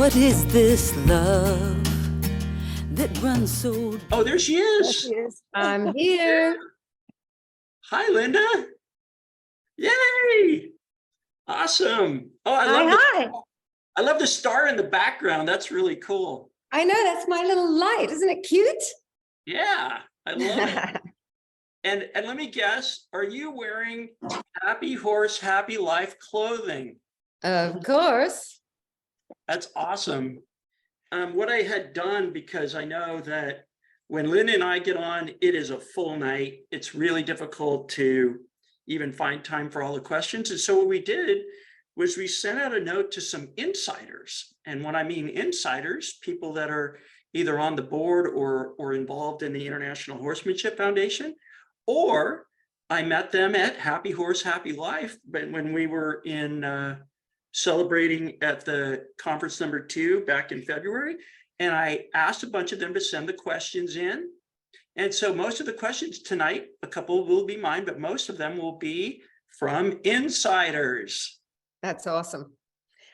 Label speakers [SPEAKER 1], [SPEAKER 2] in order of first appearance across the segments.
[SPEAKER 1] What is this love that runs so...
[SPEAKER 2] Oh, there she is.
[SPEAKER 3] I'm here.
[SPEAKER 2] Hi, Linda. Yay. Awesome. Oh,
[SPEAKER 3] Hi.
[SPEAKER 2] I love the star in the background. That's really cool.
[SPEAKER 3] I know, that's my little light. Isn't it cute?
[SPEAKER 2] Yeah, I love it. And let me guess, are you wearing Happy Horse, Happy Life clothing?
[SPEAKER 3] Of course.
[SPEAKER 2] That's awesome. What I had done, because I know that when Linda and I get on, it is a full night. It's really difficult to even find time for all the questions. And so what we did was we sent out a note to some insiders. And when I mean insiders, people that are either on the board or involved in the International Horsemanship Foundation, or I met them at Happy Horse, Happy Life, but when we were in celebrating at the conference number 2 back in February. And I asked a bunch of them to send the questions in. And so most of the questions tonight, a couple will be mine, but most of them will be from insiders.
[SPEAKER 3] That's awesome.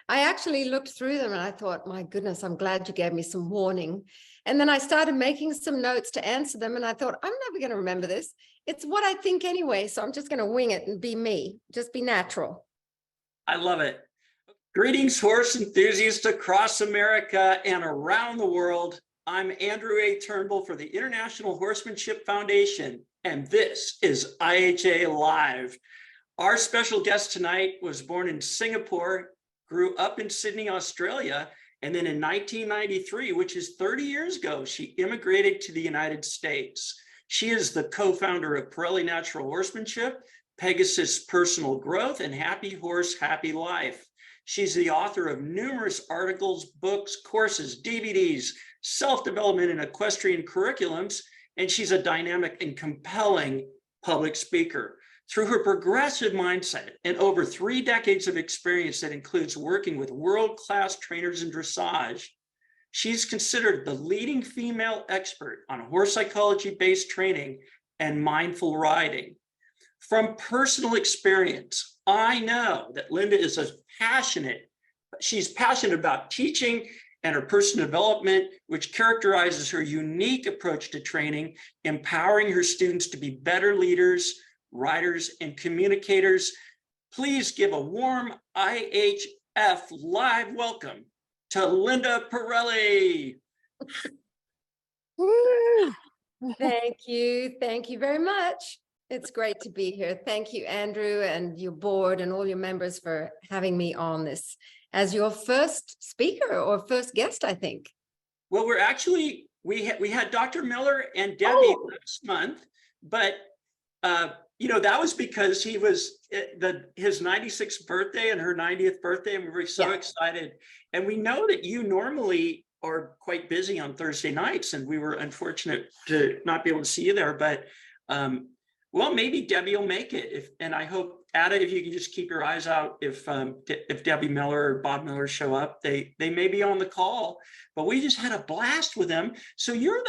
[SPEAKER 3] I actually looked through them and I thought, my goodness, I'm glad you gave me some warning. And then I started making some notes to answer them. And I thought, I'm never going to remember this. It's what I think anyway. So I'm just going to wing it and be me, just be natural.
[SPEAKER 2] I love it. Greetings, horse enthusiasts across America and around the world. I'm Andrew A. Turnbull for the International Horsemanship Foundation, and this is IHA Live. Our special guest tonight was born in Singapore, grew up in Sydney, Australia, and then in 1993, which is 30 years ago, she immigrated to the United States. She is the co-founder of Parelli Natural Horsemanship, Pegasus Personal Growth, and Happy Horse, Happy Life. She's the author of numerous articles, books, courses, DVDs, self-development and equestrian curriculums, and she's a dynamic and compelling public speaker. Through her progressive mindset and over 3 decades of experience that includes working with world-class trainers in dressage, she's considered the leading female expert on horse psychology-based training and mindful riding. From personal experience, I know that Linda is she's passionate about teaching and her personal development, which characterizes her unique approach to training, empowering her students to be better leaders, riders, and communicators. Please give a warm IHF live welcome to Linda Parelli.
[SPEAKER 3] Thank you. Thank you very much. It's great to be here. Thank you, Andrew, and your board and all your members for having me on this as your first speaker or first guest, I think.
[SPEAKER 2] Well, we're actually, we had Dr. Miller and Debbie last month, but you know, that was because he was his 96th birthday and her 90th birthday, and we were so excited. And we know that you normally are quite busy on Thursday nights, and we were unfortunate to not be able to see you there, but well, maybe Debbie will make it. And I hope, Ada, if you can just keep your eyes out, if Debbie Miller or Bob Miller show up, they may be on the call. But we just had a blast with them. So you're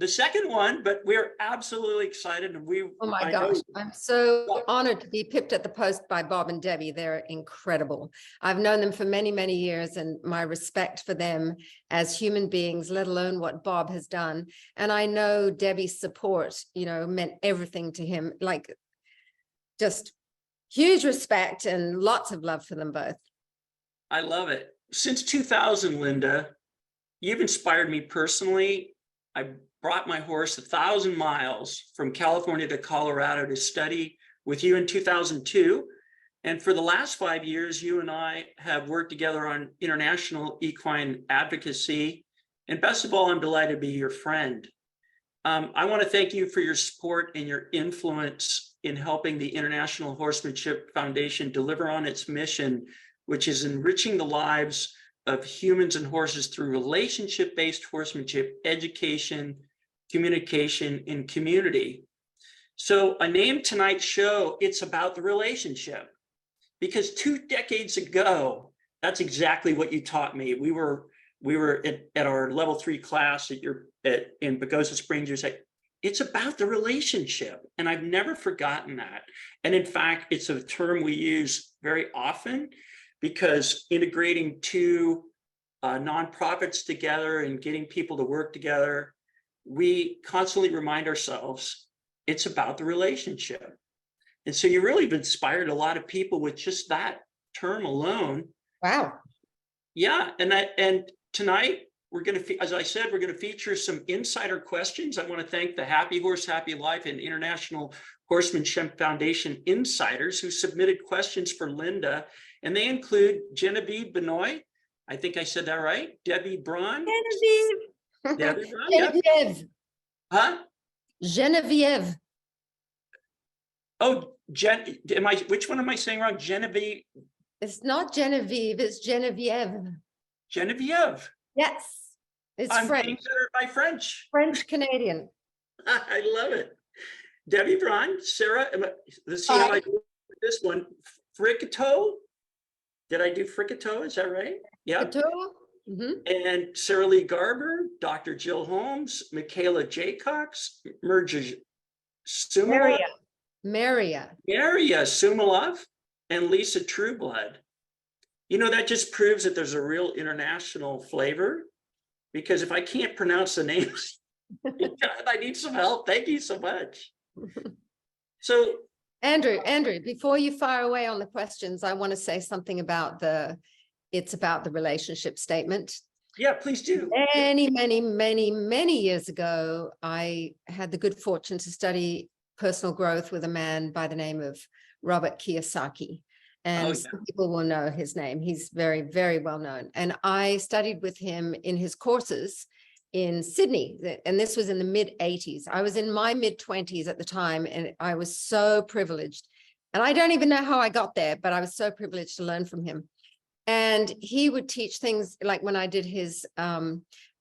[SPEAKER 2] the second one, but we're absolutely excited. And
[SPEAKER 3] oh my gosh, I'm so honored to be pipped at the post by Bob and Debbie. They're incredible. I've known them for many, many years, and my respect for them as human beings, let alone what Bob has done. And I know Debbie's support, you know, meant everything to him, like just huge respect and lots of love for them both.
[SPEAKER 2] I love it. Since 2000, Linda, you've inspired me personally. I brought my horse 1,000 miles from California to Colorado to study with you in 2002. And for the last 5 years, you and I have worked together on international equine advocacy. And best of all, I'm delighted to be your friend. I want to thank you for your support and your influence in helping the International Horsemanship Foundation deliver on its mission, which is enriching the lives of humans and horses through relationship-based horsemanship, education, communication, and community. So I named tonight's show, It's About the Relationship, because 2 decades ago, that's exactly what you taught me. We were at our level 3 class in Pagosa Springs. You said, it's about the relationship. And I've never forgotten that. And in fact, it's a term we use very often. because integrating two nonprofits together and getting people to work together, we constantly remind ourselves it's about the relationship. And so you really have inspired a lot of people with just that term alone.
[SPEAKER 3] Wow.
[SPEAKER 2] Yeah, and tonight we're going to, as I said, we're going to feature some insider questions. I want to thank the Happy Horse, Happy Life and International Horsemanship Foundation insiders who submitted questions for Linda, and they include Genevieve Benoit. I think I said that right. Debbie Braun.
[SPEAKER 3] Genevieve.
[SPEAKER 2] Debbie Braun. Yep.
[SPEAKER 3] Genevieve.
[SPEAKER 2] Huh?
[SPEAKER 3] Genevieve.
[SPEAKER 2] Oh, which one am I saying wrong? Genevieve.
[SPEAKER 3] It's not Genevieve, it's Genevieve.
[SPEAKER 2] Genevieve.
[SPEAKER 3] Yes. It's
[SPEAKER 2] I'm
[SPEAKER 3] French.
[SPEAKER 2] getting better at my French.
[SPEAKER 3] French Canadian.
[SPEAKER 2] I love it. Debbie Braun, Sarah, let's see how I do this one. Fricato. Did I do Fricato? Is that right? Yeah.
[SPEAKER 3] Mm-hmm.
[SPEAKER 2] And Sarah Lee Garber, Dr. Jill Holmes, Michaela Jaycox, Merja Sumalov,
[SPEAKER 3] Maria
[SPEAKER 2] Sumalov, and Lisa Trueblood. You know, that just proves that there's a real international flavor, because if I can't pronounce the names, I need some help. Thank you so much. So
[SPEAKER 3] Andrew, before you fire away on the questions, I want to say something about it's about the relationship statement.
[SPEAKER 2] yeah, please do.
[SPEAKER 3] Many years ago, I had the good fortune to study personal growth with a man by the name of Robert Kiyosaki. And some people will know his name. He's very, very well known. And I studied with him in his courses in Sydney. And this was in the mid-80s. I was in my mid-20s at the time, and I was so privileged. And I don't even know how I got there, but I was so privileged to learn from him. And he would teach things like when I did his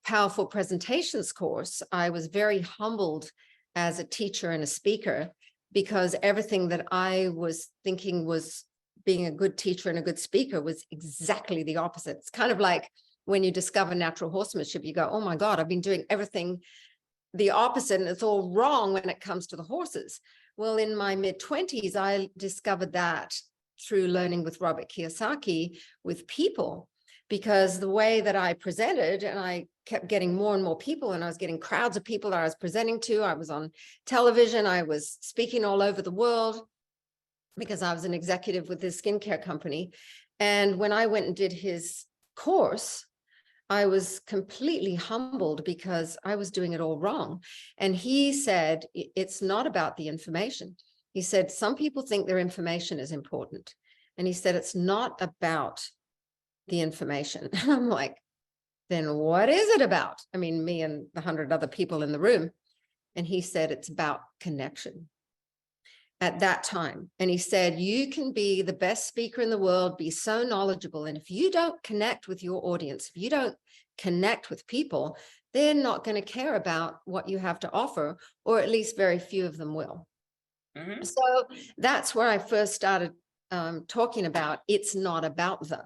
[SPEAKER 3] powerful presentations course, I was very humbled as a teacher and a speaker, because everything that I was thinking was being a good teacher and a good speaker was exactly the opposite. It's kind of like when you discover natural horsemanship, you go, oh my God, I've been doing everything the opposite and it's all wrong when it comes to the horses. Well, in my mid-20s, I discovered that through learning with Robert Kiyosaki with people, because the way that I presented, and I kept getting more and more people, and I was getting crowds of people that I was presenting to. I was on television. I was speaking all over the world because I was an executive with his skincare company. And when I went and did his course, I was completely humbled because I was doing it all wrong. And he said, it's not about the information. He said, some people think their information is important. And he said, it's not about the information. And I'm like, then what is it about? I mean, me and the 100 other people in the room. And he said, it's about connection at that time. And he said, you can be the best speaker in the world, be so knowledgeable. And if you don't connect with your audience, if you don't connect with people, they're not going to care about what you have to offer, or at least very few of them will. Mm-hmm. So that's where I first started talking about it's not about the.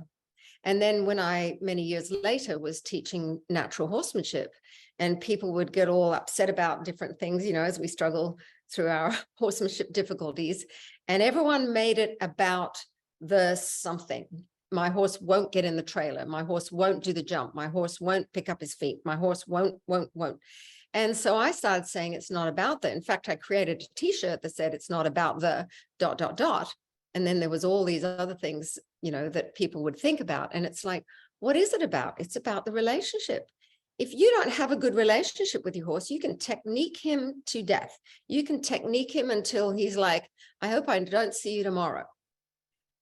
[SPEAKER 3] And then when I, many years later, was teaching natural horsemanship, and people would get all upset about different things, you know, as we struggle through our horsemanship difficulties, and everyone made it about the something. My horse won't get in the trailer. My horse won't do the jump. My horse won't pick up his feet. My horse won't. And so I started saying it's not about that. In fact, I created a t-shirt that said it's not about the ... And then there was all these other things, you know, that people would think about. And it's like, what is it about? It's about the relationship. If you don't have a good relationship with your horse, you can technique him to death. You can technique him until he's like, I hope I don't see you tomorrow.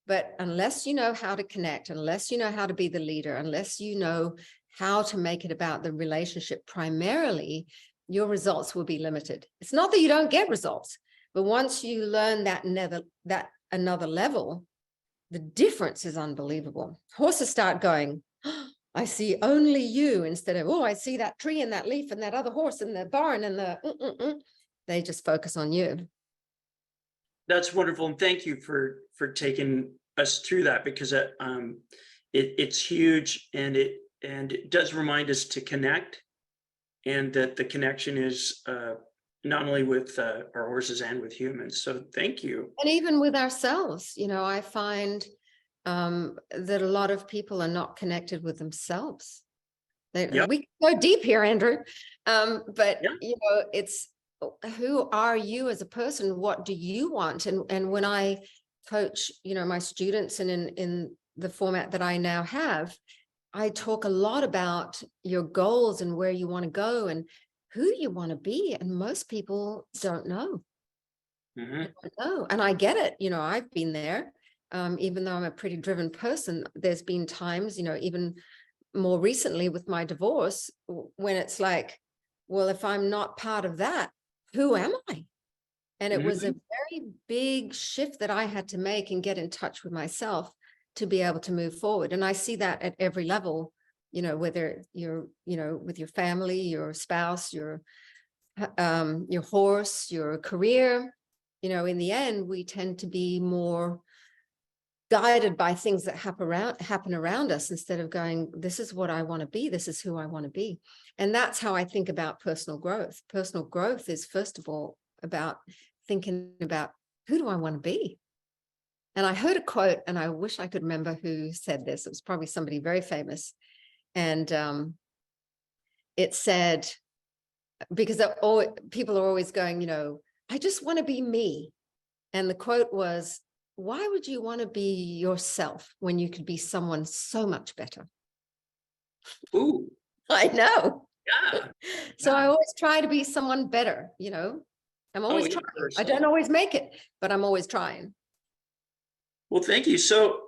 [SPEAKER 3] But unless you know how to connect, unless you know how to be the leader, unless you know how to make it about the relationship primarily, your results will be limited. It's not that you don't get results, but once you learn that another level, the difference is unbelievable. Horses start going, oh, I see only you, instead of, oh, I see that tree and that leaf and that other horse and the barn and the, They just focus on you.
[SPEAKER 2] That's wonderful. And thank you for taking us through that, because it's huge, and it does remind us to connect, and that the connection is not only with our horses and with humans. So thank you.
[SPEAKER 3] And even with ourselves, you know, I find that a lot of people are not connected with themselves.
[SPEAKER 2] Yep.
[SPEAKER 3] We go deep here, Andrew. But
[SPEAKER 2] Yep.
[SPEAKER 3] you know, it's who are you as a person? What do you want? And when I coach, you know, my students and in the format that I now have, I talk a lot about your goals and where you want to go and who you want to be. And most people don't know.
[SPEAKER 2] Mhm.
[SPEAKER 3] Don't know. And I get it. You know, I've been there. Even though I'm a pretty driven person, there's been times, you know, even more recently with my divorce, when it's like, well, if I'm not part of that, who am I? And it was a very big shift that I had to make and get in touch with myself to be able to move forward. And I see that at every level, you know, whether you're, you know, with your family, your spouse, your horse, your career, you know, in the end, we tend to be more guided by things that happen around us instead of going, this is what I want to be. This is who I want to be. And that's how I think about personal growth. Personal growth is, first of all, about thinking about, who do I want to be? And I heard a quote, and I wish I could remember who said this. It was probably somebody very famous. And it said, because people are always going, you know, I just want to be me. And the quote was, why would you want to be yourself when you could be someone so much better?
[SPEAKER 2] Ooh,
[SPEAKER 3] I know.
[SPEAKER 2] yeah.
[SPEAKER 3] So
[SPEAKER 2] Yeah.
[SPEAKER 3] I always try to be someone better, you know. I'm always
[SPEAKER 2] yeah,
[SPEAKER 3] trying. I don't always make it, but I'm always trying.
[SPEAKER 2] Well, thank you. So,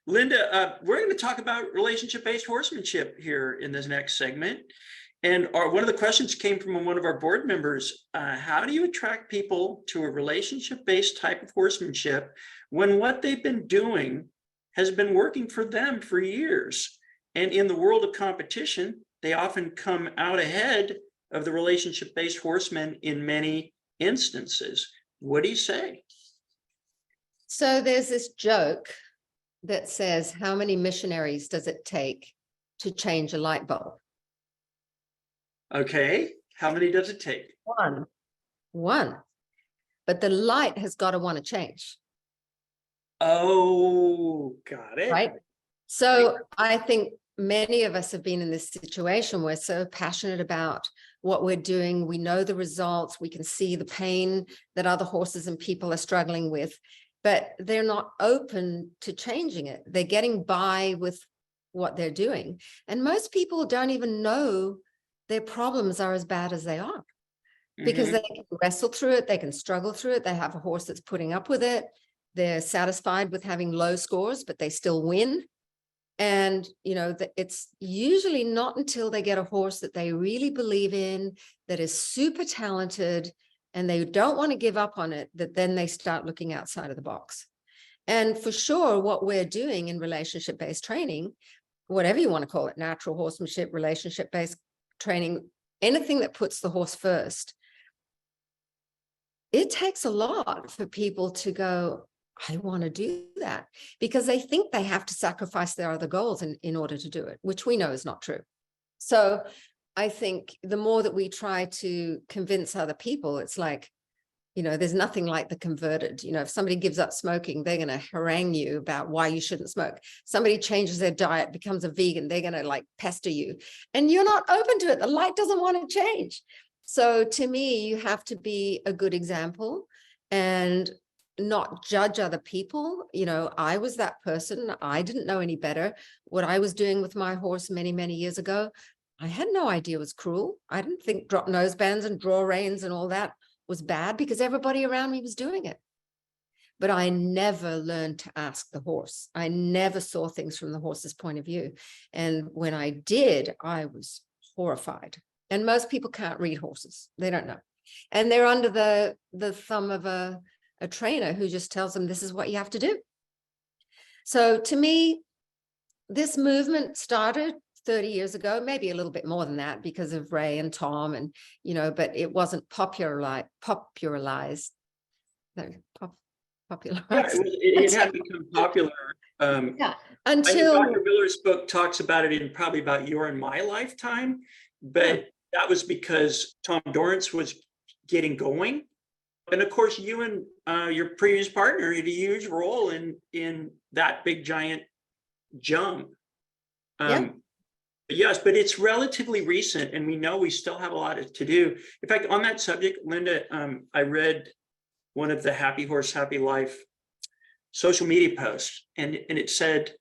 [SPEAKER 2] Linda, we're going to talk about relationship-based horsemanship here in this next segment. And one of the questions came from one of our board members. How do you attract people to a relationship-based type of horsemanship when what they've been doing has been working for them for years? And in the world of competition, they often come out ahead of the relationship-based horsemen in many instances. What do you say?
[SPEAKER 3] So there's this joke that says, how many missionaries does it take to change a light bulb?
[SPEAKER 2] Okay, how many does it take?
[SPEAKER 3] One. But the light has got to want to change.
[SPEAKER 2] Oh, got it.
[SPEAKER 3] Right. So I think many of us have been in this situation. We're so passionate about what we're doing. We know the results. We can see the pain that other horses and people are struggling with, but they're not open to changing it. They're getting by with what they're doing. And most people don't even know their problems are as bad as they are, because they can wrestle through it. They can struggle through it. They have a horse that's putting up with it. They're satisfied with having low scores, but they still win. And, you know, it's usually not until they get a horse that they really believe in, that is super talented, and they don't want to give up on it, that then they start looking outside of the box. And for sure, what we're doing in relationship-based training, whatever you want to call it, natural horsemanship, relationship-based training, anything that puts the horse first, it takes a lot for people to go, I want to do that, because they think they have to sacrifice their other goals in order to do it, which we know is not true. So I think the more that we try to convince other people, it's like, you know, there's nothing like the converted. You know, if somebody gives up smoking, they're going to harangue you about why you shouldn't smoke. Somebody changes their diet, becomes a vegan, they're going to like pester you, and you're not open to it. The light doesn't want to change. So to me, you have to be a good example and not judge other people. You know, I was that person. I didn't know any better. What I was doing with my horse many, many years ago, I had no idea was cruel. I didn't think drop nose bands and draw reins and all that was bad, because everybody around me was doing it. But I never learned to ask the horse. I never saw things from the horse's point of view. And when I did, I was horrified. And most people can't read horses. They don't know. And they're under the thumb of a trainer who just tells them this is what you have to do. So to me, this movement started 30 years ago, maybe a little bit more than that, because of Ray and Tom, and, you know, but it wasn't popularized.
[SPEAKER 2] Yeah, it had become popular.
[SPEAKER 3] Yeah,
[SPEAKER 2] I think
[SPEAKER 3] until
[SPEAKER 2] Dr. Miller's book talks about it in probably about your and my lifetime, but that was because Tom Dorrance was getting going. And of course, you and your previous partner had a huge role in that big giant jump.
[SPEAKER 3] Yeah.
[SPEAKER 2] Yes, but it's relatively recent, and we know we still have a lot to do. In fact, on that subject, Linda, I read one of the Happy Horse, Happy Life social media posts, and it said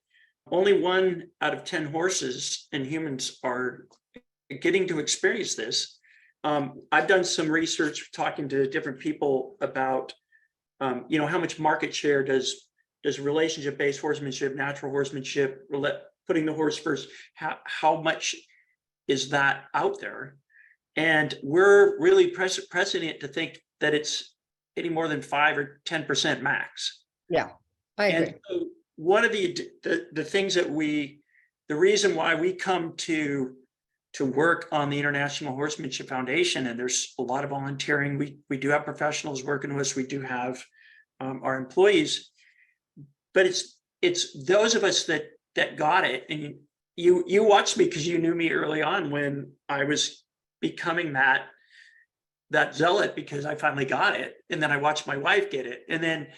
[SPEAKER 2] only 1 out of 10 horses and humans are getting to experience this. I've done some research talking to different people about, how much market share does relationship-based horsemanship, natural horsemanship, putting the horse first, how much is that out there? And we're really pressing it to think that it's any more than 5 or 10% max.
[SPEAKER 3] Yeah, I agree.
[SPEAKER 2] And so one of the things that the reason why we come to work on the International Horsemanship Foundation, and there's a lot of volunteering, we do have professionals working with us, we do have our employees, but it's those of us that got it. And you watched me because you knew me early on when I was becoming that zealot, because I finally got it. And then I watched my wife get it. And then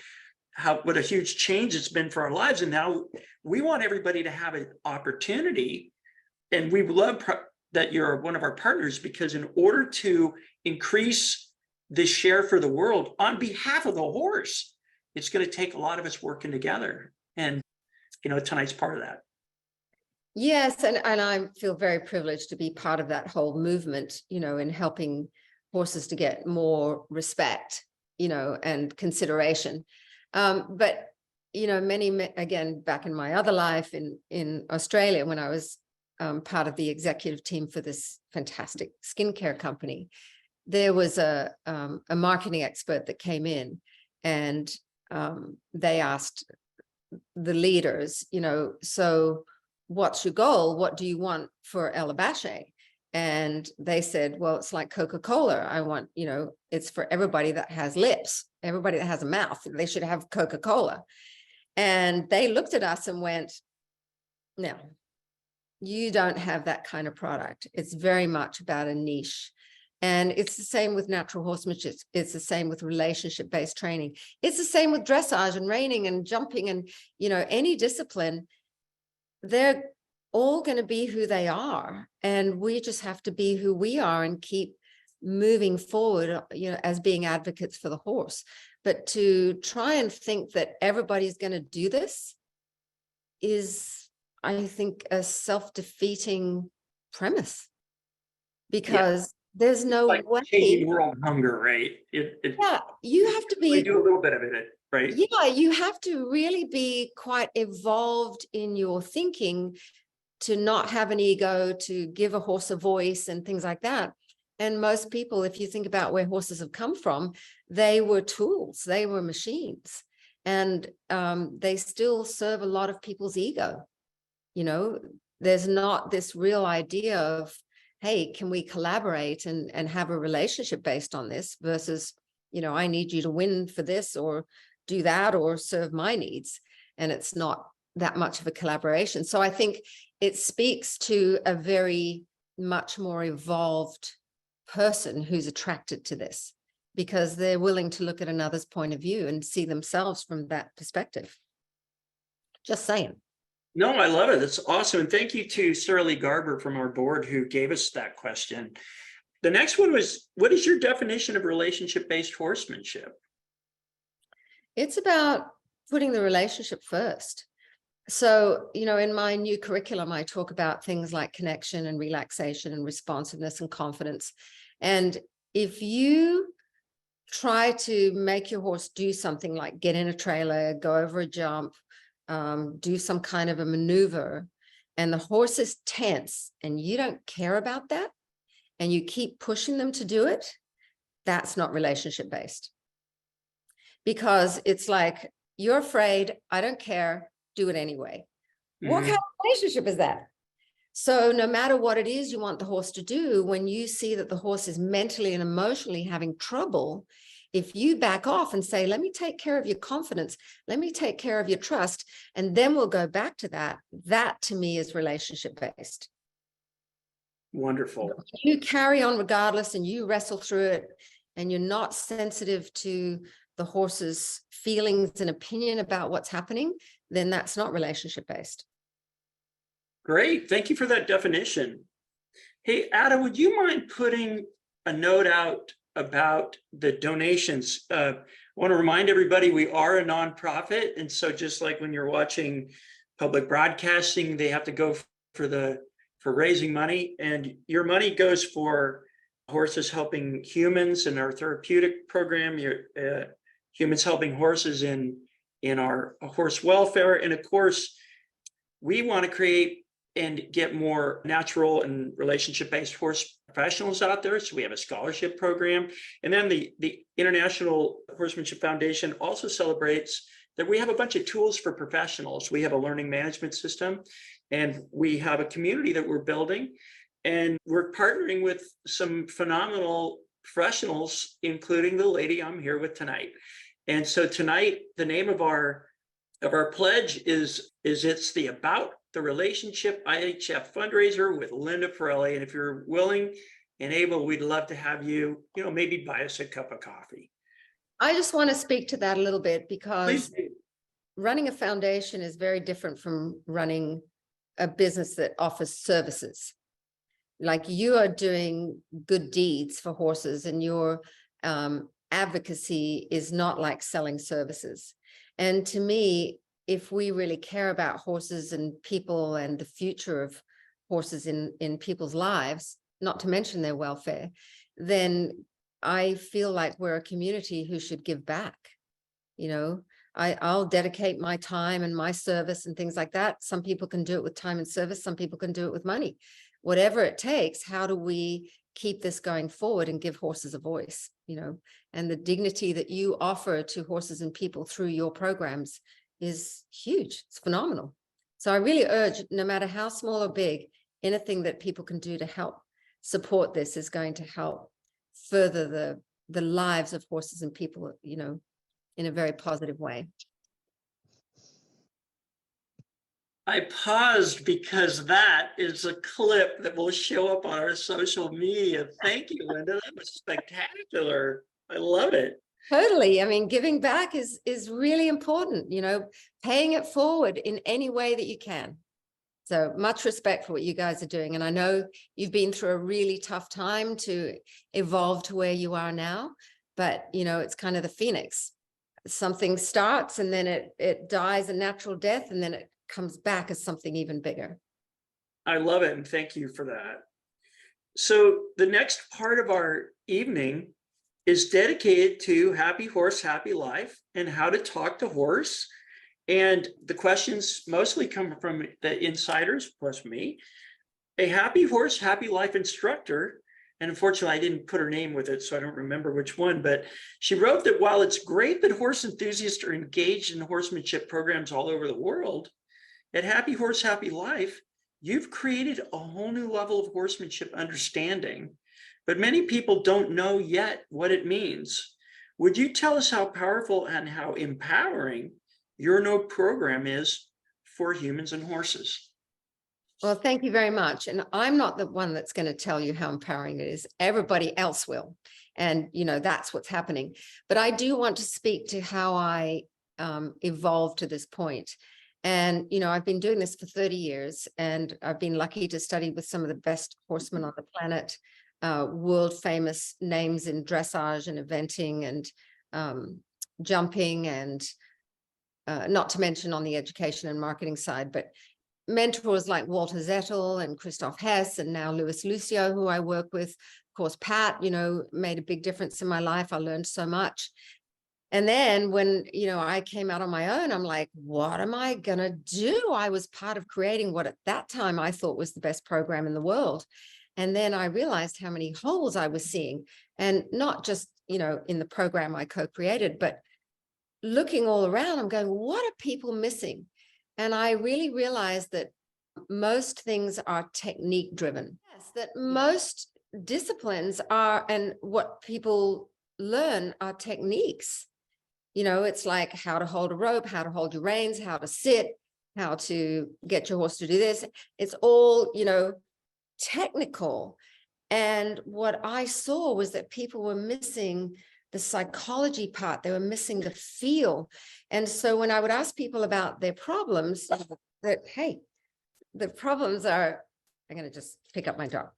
[SPEAKER 2] what a huge change it's been for our lives. And now we want everybody to have an opportunity. And we love that you're one of our partners, because in order to increase the share for the world on behalf of the horse, it's going to take a lot of us working together. And tonight's part of that.
[SPEAKER 3] Yes, and I feel very privileged to be part of that whole movement, in helping horses to get more respect, and consideration. But, again, back in my other life in Australia, when I was part of the executive team for this fantastic skincare company, there was a marketing expert that came in, and they asked the leaders, so what's your goal? What do you want for El Abache? And they said, well, it's like Coca-Cola. I want, it's for everybody that has lips, everybody that has a mouth, they should have Coca-Cola. And they looked at us and went, no, you don't have that kind of product. It's very much about a niche. And it's the same with natural horsemanship. It's the same with relationship-based training. It's the same with dressage and reining and jumping and, any discipline. They're all going to be who they are. And we just have to be who we are and keep moving forward, as being advocates for the horse. But to try and think that everybody's going to do this is, I think, a self-defeating premise, because there's no way.
[SPEAKER 2] Changing world hunger, right?
[SPEAKER 3] Yeah, you have to be.
[SPEAKER 2] We do a little bit of it, right?
[SPEAKER 3] Yeah, you have to really be quite evolved in your thinking to not have an ego, to give a horse a voice and things like that. And most people, if you think about where horses have come from, they were tools, they were machines, and they still serve a lot of people's ego. There's not this real idea of, hey, can we collaborate and have a relationship based on this versus, I need you to win for this or do that or serve my needs. And it's not that much of a collaboration. So I think it speaks to a very much more evolved person who's attracted to this, because they're willing to look at another's point of view and see themselves from that perspective. Just saying.
[SPEAKER 2] No, I love it. That's awesome. And thank you to Sarah Lee Garber from our board who gave us that question. The next one was, what is your definition of relationship-based horsemanship?
[SPEAKER 3] It's about putting the relationship first. So, in my new curriculum, I talk about things like connection and relaxation and responsiveness and confidence. And if you try to make your horse do something like get in a trailer, go over a jump, do some kind of a maneuver, and the horse is tense and you don't care about that, and you keep pushing them to do it, that's not relationship based. Because it's like, you're afraid, I don't care, do it anyway. What kind of relationship is that? So no matter what it is you want the horse to do, when you see that the horse is mentally and emotionally having trouble, if you back off and say, let me take care of your confidence, let me take care of your trust, and then we'll go back to that, that to me is relationship based.
[SPEAKER 2] Wonderful.
[SPEAKER 3] You carry on regardless and you wrestle through it and you're not sensitive to the horse's feelings and opinion about what's happening, then that's not relationship-based.
[SPEAKER 2] Great. Thank you for that definition. Hey, Ada, would you mind putting a note out about the donations? I want to remind everybody we are a nonprofit. And so just like when you're watching public broadcasting, they have to go for raising money, and your money goes for horses helping humans in our therapeutic program, humans helping horses in our horse welfare. And of course, we want to create and get more natural and relationship-based horse professionals out there. So we have a scholarship program. And then the International Horsemanship Foundation also celebrates that we have a bunch of tools for professionals. We have a learning management system, and we have a community that we're building. And we're partnering with some phenomenal professionals, including the lady I'm here with tonight. And so tonight, the name of our pledge is it's the About the Relationship IHF fundraiser with Linda Parelli. And if you're willing and able, we'd love to have you, maybe buy us a cup of coffee.
[SPEAKER 3] I just want to speak to that a little bit, because
[SPEAKER 2] Please.
[SPEAKER 3] running a foundation is very different from running a business that offers services. Like, you are doing good deeds for horses, and your advocacy is not like selling services. And to me, if we really care about horses and people and the future of horses in people's lives, not to mention their welfare, then I feel like we're a community who should give back. I'll dedicate my time and my service and things like that. Some people can do it with time and service. Some people can do it with money. Whatever it takes, how do we keep this going forward and give horses a voice, and the dignity that you offer to horses and people through your programs is huge. It's phenomenal. So I really urge, no matter how small or big, anything that people can do to help support this is going to help further the lives of horses and people, in a very positive way.
[SPEAKER 2] I paused because that is a clip that will show up on our social media. Thank you, Linda. That was spectacular. I love it.
[SPEAKER 3] Totally. I mean, giving back is really important, paying it forward in any way that you can. So much respect for what you guys are doing. And I know you've been through a really tough time to evolve to where you are now, but it's kind of the phoenix. Something starts and then it dies a natural death, and then it comes back as something even bigger.
[SPEAKER 2] I love it. And thank you for that. So the next part of our evening is dedicated to Happy Horse, Happy Life, and how to talk to horse. And the questions mostly come from the insiders, plus me. A Happy Horse, Happy Life instructor, and unfortunately I didn't put her name with it, so I don't remember which one, but she wrote that while it's great that horse enthusiasts are engaged in horsemanship programs all over the world, at Happy Horse, Happy Life, you've created a whole new level of horsemanship understanding, but many people don't know yet what it means. Would you tell us how powerful and how empowering your new program is for humans and horses?
[SPEAKER 3] Well, thank you very much. And I'm not the one that's going to tell you how empowering it is. Everybody else will. And, that's what's happening. But I do want to speak to how I evolved to this point. And, I've been doing this for 30 years, and I've been lucky to study with some of the best horsemen on the planet, world famous names in dressage and eventing and jumping, and not to mention on the education and marketing side, but mentors like Walter Zettel and Christoph Hess, and now Louis Lucio, who I work with. Of course, Pat, made a big difference in my life. I learned so much. And then when, I came out on my own, I'm like, what am I going to do? I was part of creating what at that time I thought was the best program in the world. And then I realized how many holes I was seeing, and not just, in the program I co-created, but looking all around, I'm going, what are people missing? And I really realized that most things are technique driven. Yes, that most disciplines are, and what people learn are techniques. It's like how to hold a rope, how to hold your reins, how to sit, how to get your horse to do this. It's all, technical. And what I saw was that people were missing the psychology part. They were missing the feel. And so when I would ask people about their problems, that, hey, the problems are, I'm going to just pick up my dog.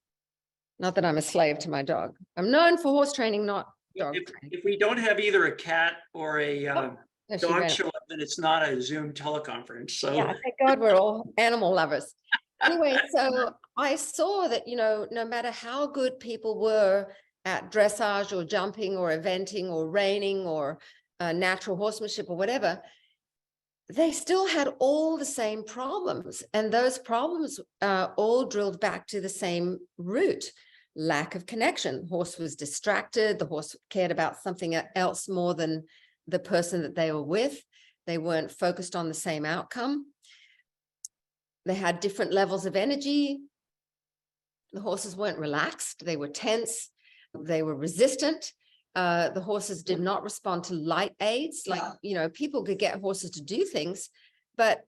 [SPEAKER 3] Not that I'm a slave to my dog. I'm known for horse training, not dog training.
[SPEAKER 2] If we don't have either a cat or a
[SPEAKER 3] No, she
[SPEAKER 2] dog
[SPEAKER 3] ran.
[SPEAKER 2] show up, then it's not a Zoom teleconference. So
[SPEAKER 3] Yeah, thank God we're all animal lovers. Anyway, so I saw that, no matter how good people were at dressage or jumping or eventing or reining or natural horsemanship or whatever, they still had all the same problems. And those problems all drilled back to the same root: lack of connection. Horse was distracted. The horse cared about something else more than the person that they were with. They weren't focused on the same outcome. They had different levels of energy. The horses weren't relaxed. They were tense. They were resistant. The horses did not respond to light aids. Like, people could get horses to do things, but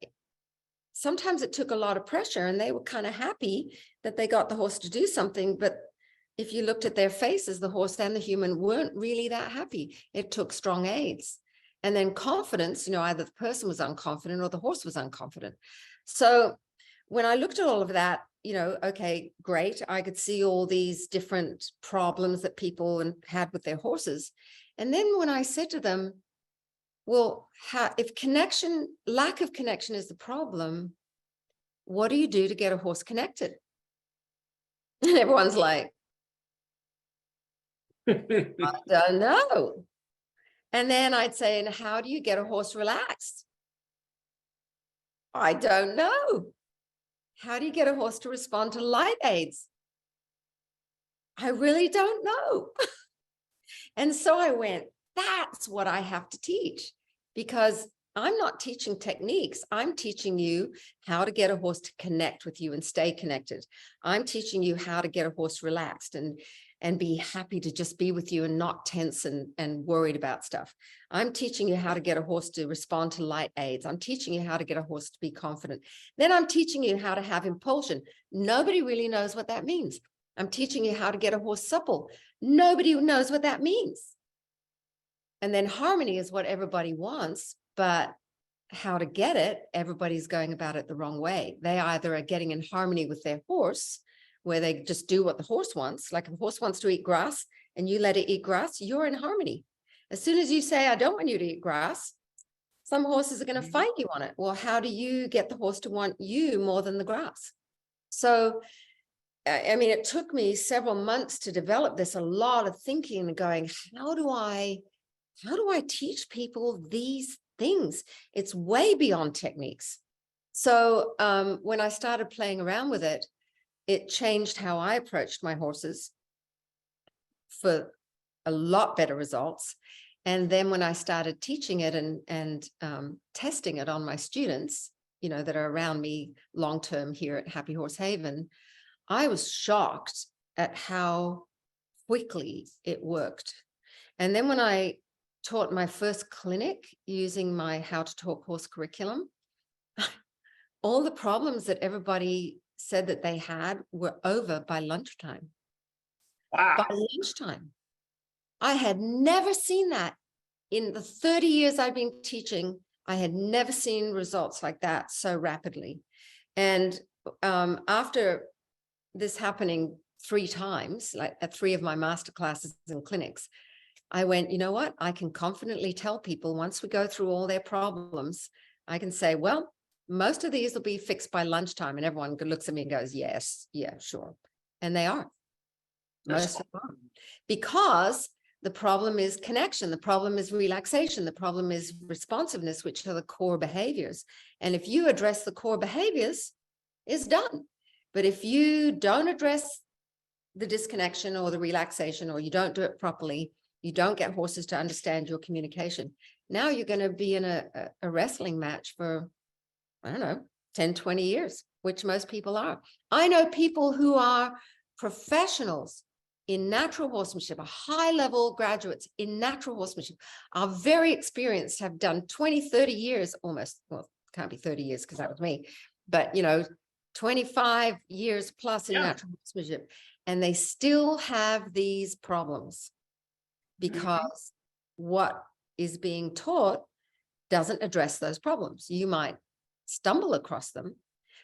[SPEAKER 3] sometimes it took a lot of pressure, and they were kind of happy that they got the horse to do something. But if you looked at their faces, the horse and the human weren't really that happy. It took strong aids. And then confidence, either the person was unconfident or the horse was unconfident. So when I looked at all of that, okay, great. I could see all these different problems that people had with their horses. And then when I said to them, well, if lack of connection is the problem, what do you do to get a horse connected? And everyone's like, I don't know. And then I'd say, and how do you get a horse relaxed? I don't know. How do you get a horse to respond to light aids? I really don't know. And so I went, that's what I have to teach, because I'm not teaching techniques. I'm teaching you how to get a horse to connect with you and stay connected. I'm teaching you how to get a horse relaxed and be happy to just be with you and not tense and worried about stuff. I'm teaching you how to get a horse to respond to light aids. I'm teaching you how to get a horse to be confident. Then I'm teaching you how to have impulsion. Nobody really knows what that means. I'm teaching you how to get a horse supple. Nobody knows what that means. And then harmony is what everybody wants, but how to get it, everybody's going about it the wrong way. They either are getting in harmony with their horse, where they just do what the horse wants. Like if a horse wants to eat grass and you let it eat grass, you're in harmony. As soon as you say, I don't want you to eat grass, some horses are going to fight you on it. Well, how do you get the horse to want you more than the grass? So, I mean, it took me several months to develop this, a lot of thinking and going, how do I teach people these things? It's way beyond techniques. So when I started playing around with it, it changed how I approached my horses for a lot better results. And then when I started teaching it and testing it on my students, that are around me long-term here at Happy Horse Haven, I was shocked at how quickly it worked. And then when I taught my first clinic using my How to Talk Horse curriculum, all the problems that everybody said that they had were over by lunchtime.
[SPEAKER 2] Wow.
[SPEAKER 3] By lunchtime. I had never seen that. In the 30 years I've been teaching, I had never seen results like that so rapidly. And after this happening 3 times, like at 3 of my master classes and clinics, I went, you know what? I can confidently tell people once we go through all their problems, I can say, well, most of these will be fixed by lunchtime. And everyone looks at me and goes, yes, yeah, sure. And they are. Most of them are. Because the problem is connection. The problem is relaxation. The problem is responsiveness, which are the core behaviors. And if you address the core behaviors, it's done. But if you don't address the disconnection or the relaxation, or you don't do it properly, you don't get horses to understand your communication. Now you're going to be in a wrestling match for, I don't know, 10, 20 years, which most people are. I know people who are professionals in natural horsemanship, high-level graduates in natural horsemanship, are very experienced, have done 20, 30 years almost. Well, can't be 30 years because that was me, but 25 years plus in natural horsemanship. and they still have these problems because what is being taught doesn't address those problems. You might stumble across them.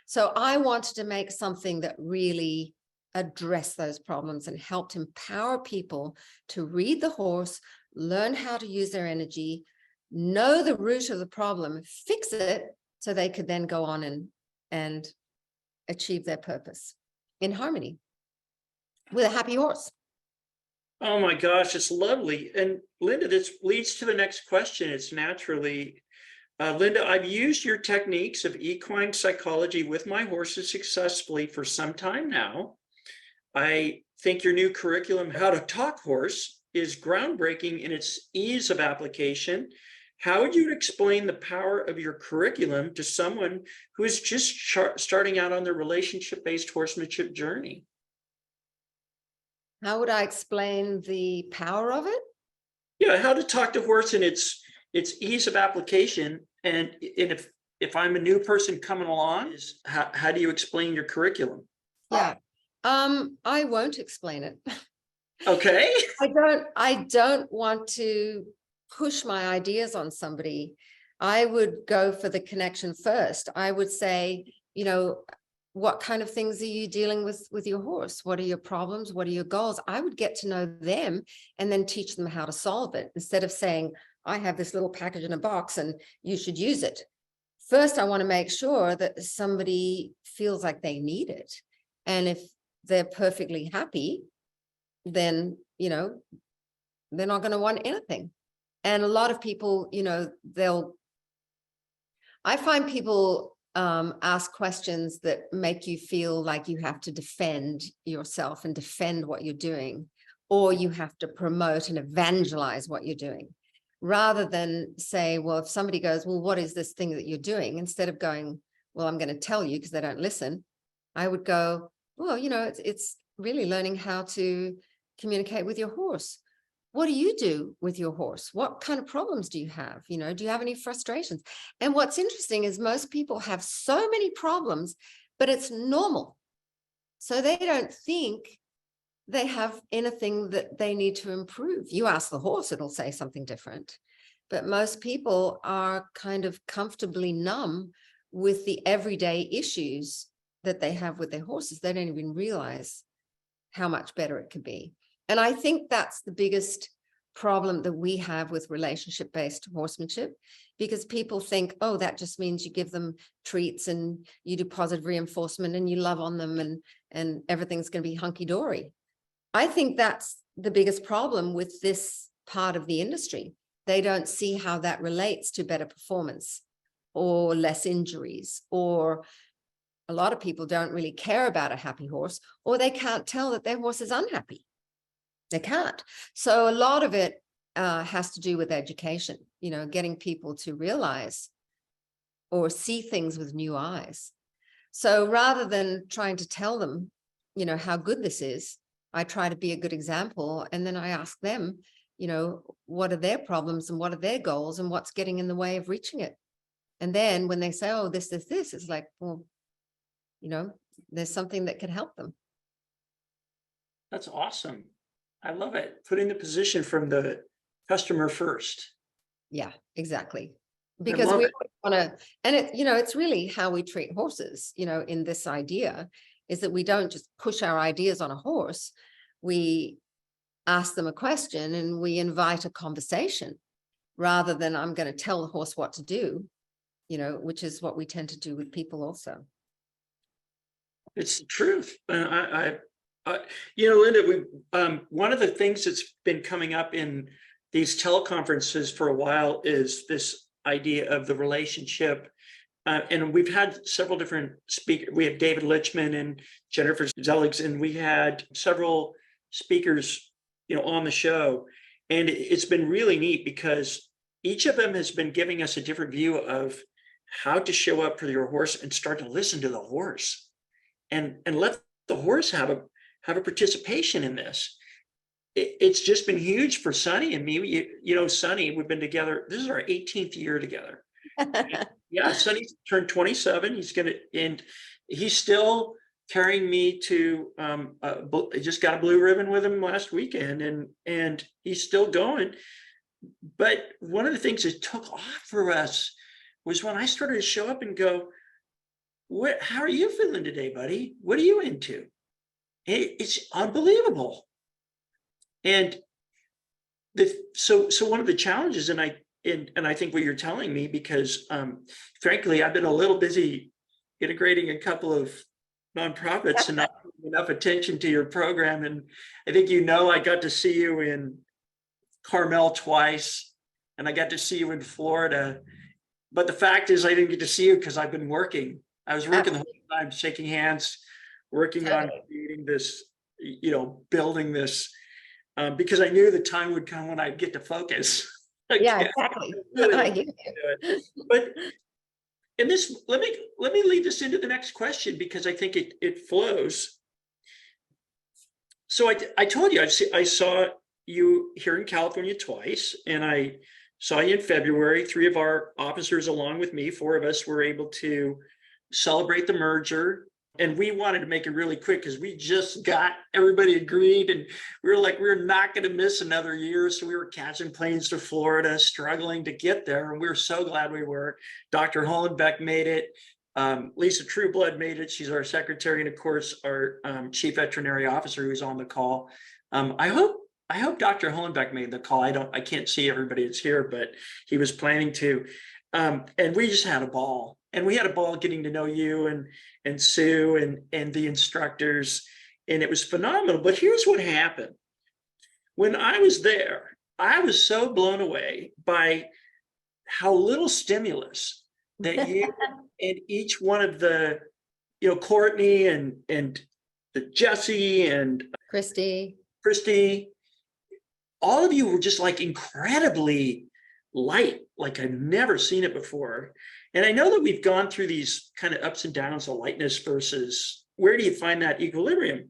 [SPEAKER 3] So I wanted to make something that really addressed those problems and helped empower people to read the horse, learn how to use their energy, know the root of the problem, fix it, so they could then go on and achieve their purpose in harmony with a happy horse.
[SPEAKER 2] Oh my gosh, it's lovely. And Linda, this leads to the next question. It's naturally, Linda, I've used your techniques of equine psychology with my horses successfully for some time now. I think your new curriculum, How to Talk Horse, is groundbreaking in its ease of application. How would you explain the power of your curriculum to someone who is just starting out on their relationship-based horsemanship journey?
[SPEAKER 3] How would I explain the power of it?
[SPEAKER 2] Yeah, how to talk to horse and its ease of application. And if I'm a new person coming along, how do you explain your curriculum?
[SPEAKER 3] Yeah. I won't explain it.
[SPEAKER 2] Okay.
[SPEAKER 3] I don't want to push my ideas on somebody. I would go for the connection first. I would say, you know, what kind of things are you dealing with your horse? What are your problems? What are your goals? I would get to know them and then teach them how to solve it, instead of saying, I have this little package in a box and you should use it. First, I want to make sure that somebody feels like they need it. And if they're perfectly happy, then, you know, they're not going to want anything. And a lot of people, you know, I find people ask questions that make you feel like you have to defend yourself and defend what you're doing, or you have to promote and evangelize what you're doing, rather than say, well, if somebody goes, well, what is this thing that you're doing? Instead of going, well, I'm going to tell you, because they don't listen, I would go, well, you know, it's really learning how to communicate with your horse. What do you do with your horse? What kind of problems do you have? You know, do you have any frustrations? And what's interesting is most people have so many problems, but it's normal. So they don't think they have anything that they need to improve. You ask the horse, it'll say something different. But most people are kind of comfortably numb with the everyday issues that they have with their horses. They don't even realize how much better it could be. And I think that's the biggest problem that we have with relationship-based horsemanship, because people think, oh, that just means you give them treats and you do positive reinforcement and you love on them and everything's going to be hunky-dory. I think that's the biggest problem with this part of the industry. They don't see how that relates to better performance or less injuries, or a lot of people don't really care about a happy horse, or they can't tell that their horse is unhappy. They can't. So a lot of it has to do with education, you know, getting people to realize or see things with new eyes. So rather than trying to tell them, you know, how good this is, I try to be a good example. And then I ask them, you know, what are their problems and what are their goals and what's getting in the way of reaching it? And then when they say, oh, this, it's like, well, you know, there's something that can help them.
[SPEAKER 2] That's awesome. I love it. Putting the position from the customer first.
[SPEAKER 3] Yeah, exactly. Because we want to, and it, you know, it's really how we treat horses, you know, in this idea is that we don't just push our ideas on a horse. We ask them a question and we invite a conversation rather than I'm going to tell the horse what to do, you know, which is what we tend to do with people also.
[SPEAKER 2] It's the truth. And you know, Linda, one of the things that's been coming up in these teleconferences for a while is this idea of the relationship. And we've had several different speakers. We have David Lichman and Jennifer Zeligs, and we had several speakers, you know, on the show. And it's been really neat because each of them has been giving us a different view of how to show up for your horse and start to listen to the horse and let the horse have a participation in this. It's just been huge for Sonny and me. You know, Sonny, we've been together. This is our 18th year together. Yeah, Sonny's turned 27. And he's still carrying me to, I just got a blue ribbon with him last weekend, and he's still going. But one of the things that took off for us was when I started to show up and go, how are you feeling today, buddy? What are you into? It's unbelievable. And so one of the challenges, and I think what you're telling me, because frankly, I've been a little busy integrating a couple of nonprofits and not paying enough attention to your program. And I think, I got to see you in Carmel twice, and I got to see you in Florida. But the fact is, I didn't get to see you because I've been working. I was working the whole time, shaking hands, working on creating this, building this, because I knew the time would come when I'd get to focus.
[SPEAKER 3] Yeah, exactly.
[SPEAKER 2] But and this, let me lead this into the next question, because I think it flows. So I told you I saw you here in California twice, and I saw you in February. 3 of our officers, along with me, 4 of us, were able to celebrate the merger. And we wanted to make it really quick because we just got everybody agreed, and we were like, we're not going to miss another year. So we were catching planes to Florida, struggling to get there. And we were so glad we were. Dr. Hollenbeck made it. Lisa Trueblood made it. She's our secretary. And of course, our chief veterinary officer, who's on the call. I hope Dr. Hollenbeck made the call. I can't see everybody that's here, but he was planning to. And we just had a ball. And we had a ball getting to know you and Sue and the instructors, and it was phenomenal. But here's what happened. When I was there, I was so blown away by how little stimulus that you and each one of the, Courtney and Jesse and
[SPEAKER 3] Christy,
[SPEAKER 2] all of you were just like incredibly light, like I've never seen it before. And I know that we've gone through these kind of ups and downs of lightness versus where do you find that equilibrium?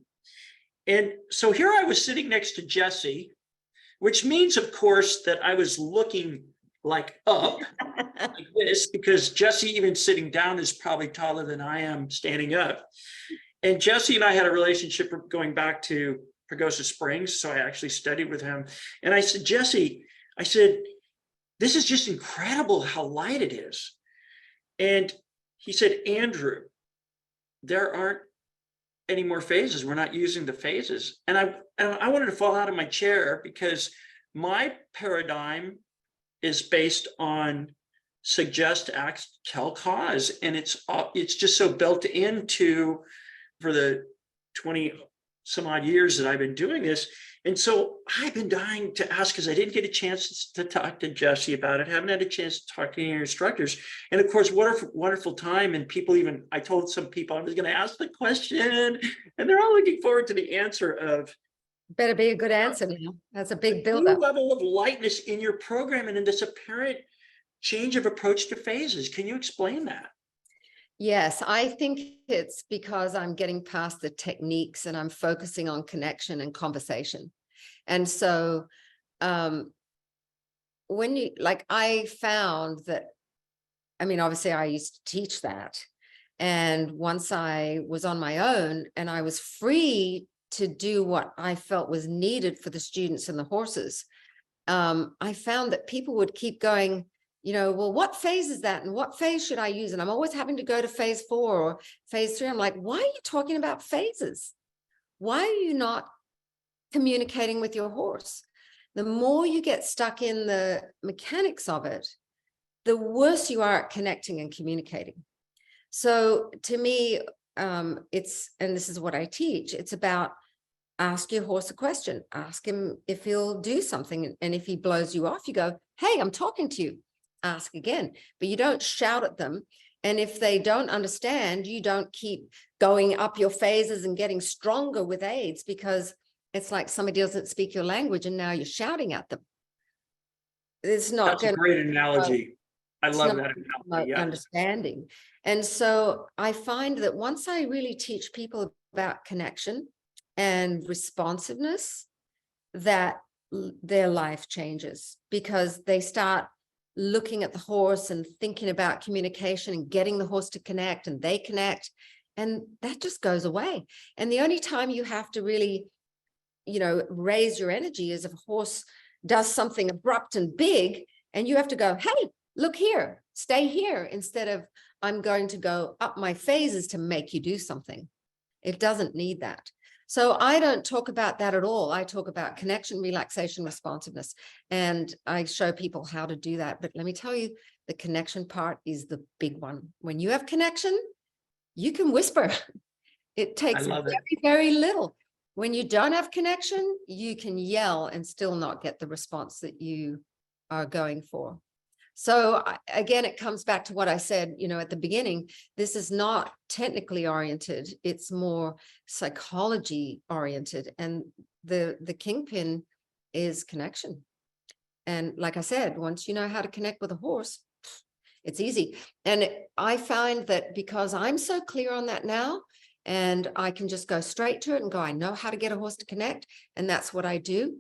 [SPEAKER 2] And so here I was sitting next to Jesse, which means, of course, that I was looking like up like this, because Jesse, even sitting down, is probably taller than I am standing up. And Jesse and I had a relationship going back to Pagosa Springs. So I actually studied with him. And I said, Jesse, this is just incredible how light it is. And he said, Andrew, there aren't any more phases. We're not using the phases. And I wanted to fall out of my chair, because my paradigm is based on suggest, act, tell, cause. And it's just so built into, for the 20 some odd years that I've been doing this. And so I've been dying to ask, because I didn't get a chance to talk to Jesse about it. Haven't had a chance to talk to your instructors. And of course, what a wonderful time. And I told some people I was going to ask the question, and they're all looking forward to the answer of.
[SPEAKER 3] better be a good answer now. That's a big
[SPEAKER 2] New
[SPEAKER 3] buildup.
[SPEAKER 2] level of lightness in your program, and in this apparent change of approach to phases. Can you explain that?
[SPEAKER 3] Yes, I think it's because I'm getting past the techniques and I'm focusing on connection and conversation. And so I found that, obviously I used to teach that. And once I was on my own and I was free to do what I felt was needed for the students and the horses, I found that people would keep going, well, what phase is that? And what phase should I use? And I'm always having to go to phase 4 or phase 3. I'm like, why are you talking about phases? Why are you not communicating with your horse? The more you get stuck in the mechanics of it, the worse you are at connecting and communicating. So to me, and this is what I teach, it's about ask your horse a question, ask him if he'll do something. And if he blows you off, you go, hey, I'm talking to you. Ask again, but you don't shout at them. And if they don't understand, you don't keep going up your phases and getting stronger with aids, because it's like somebody doesn't speak your language and now you're shouting at them. It's not.
[SPEAKER 2] That's a great analogy. I love that analogy. Yeah.
[SPEAKER 3] Understanding. And so I find that once I really teach people about connection and responsiveness, that their life changes, because they start looking at the horse and thinking about communication and getting the horse to connect, and they connect. And that just goes away. And the only time you have to really, raise your energy is if a horse does something abrupt and big, and you have to go, hey, look here, stay here, instead of I'm going to go up my phases to make you do something. It doesn't need that. So I don't talk about that at all. I talk about connection, relaxation, responsiveness, and I show people how to do that. But let me tell you, the connection part is the big one. When you have connection, you can whisper. It takes very, very little. When you don't have connection, you can yell and still not get the response that you are going for. So again, it comes back to what I said, at the beginning. This is not technically oriented. It's more psychology oriented. And the kingpin is connection. And like I said, once you know how to connect with a horse, it's easy. And I find that because I'm so clear on that now, and I can just go straight to it and go, I know how to get a horse to connect. And that's what I do.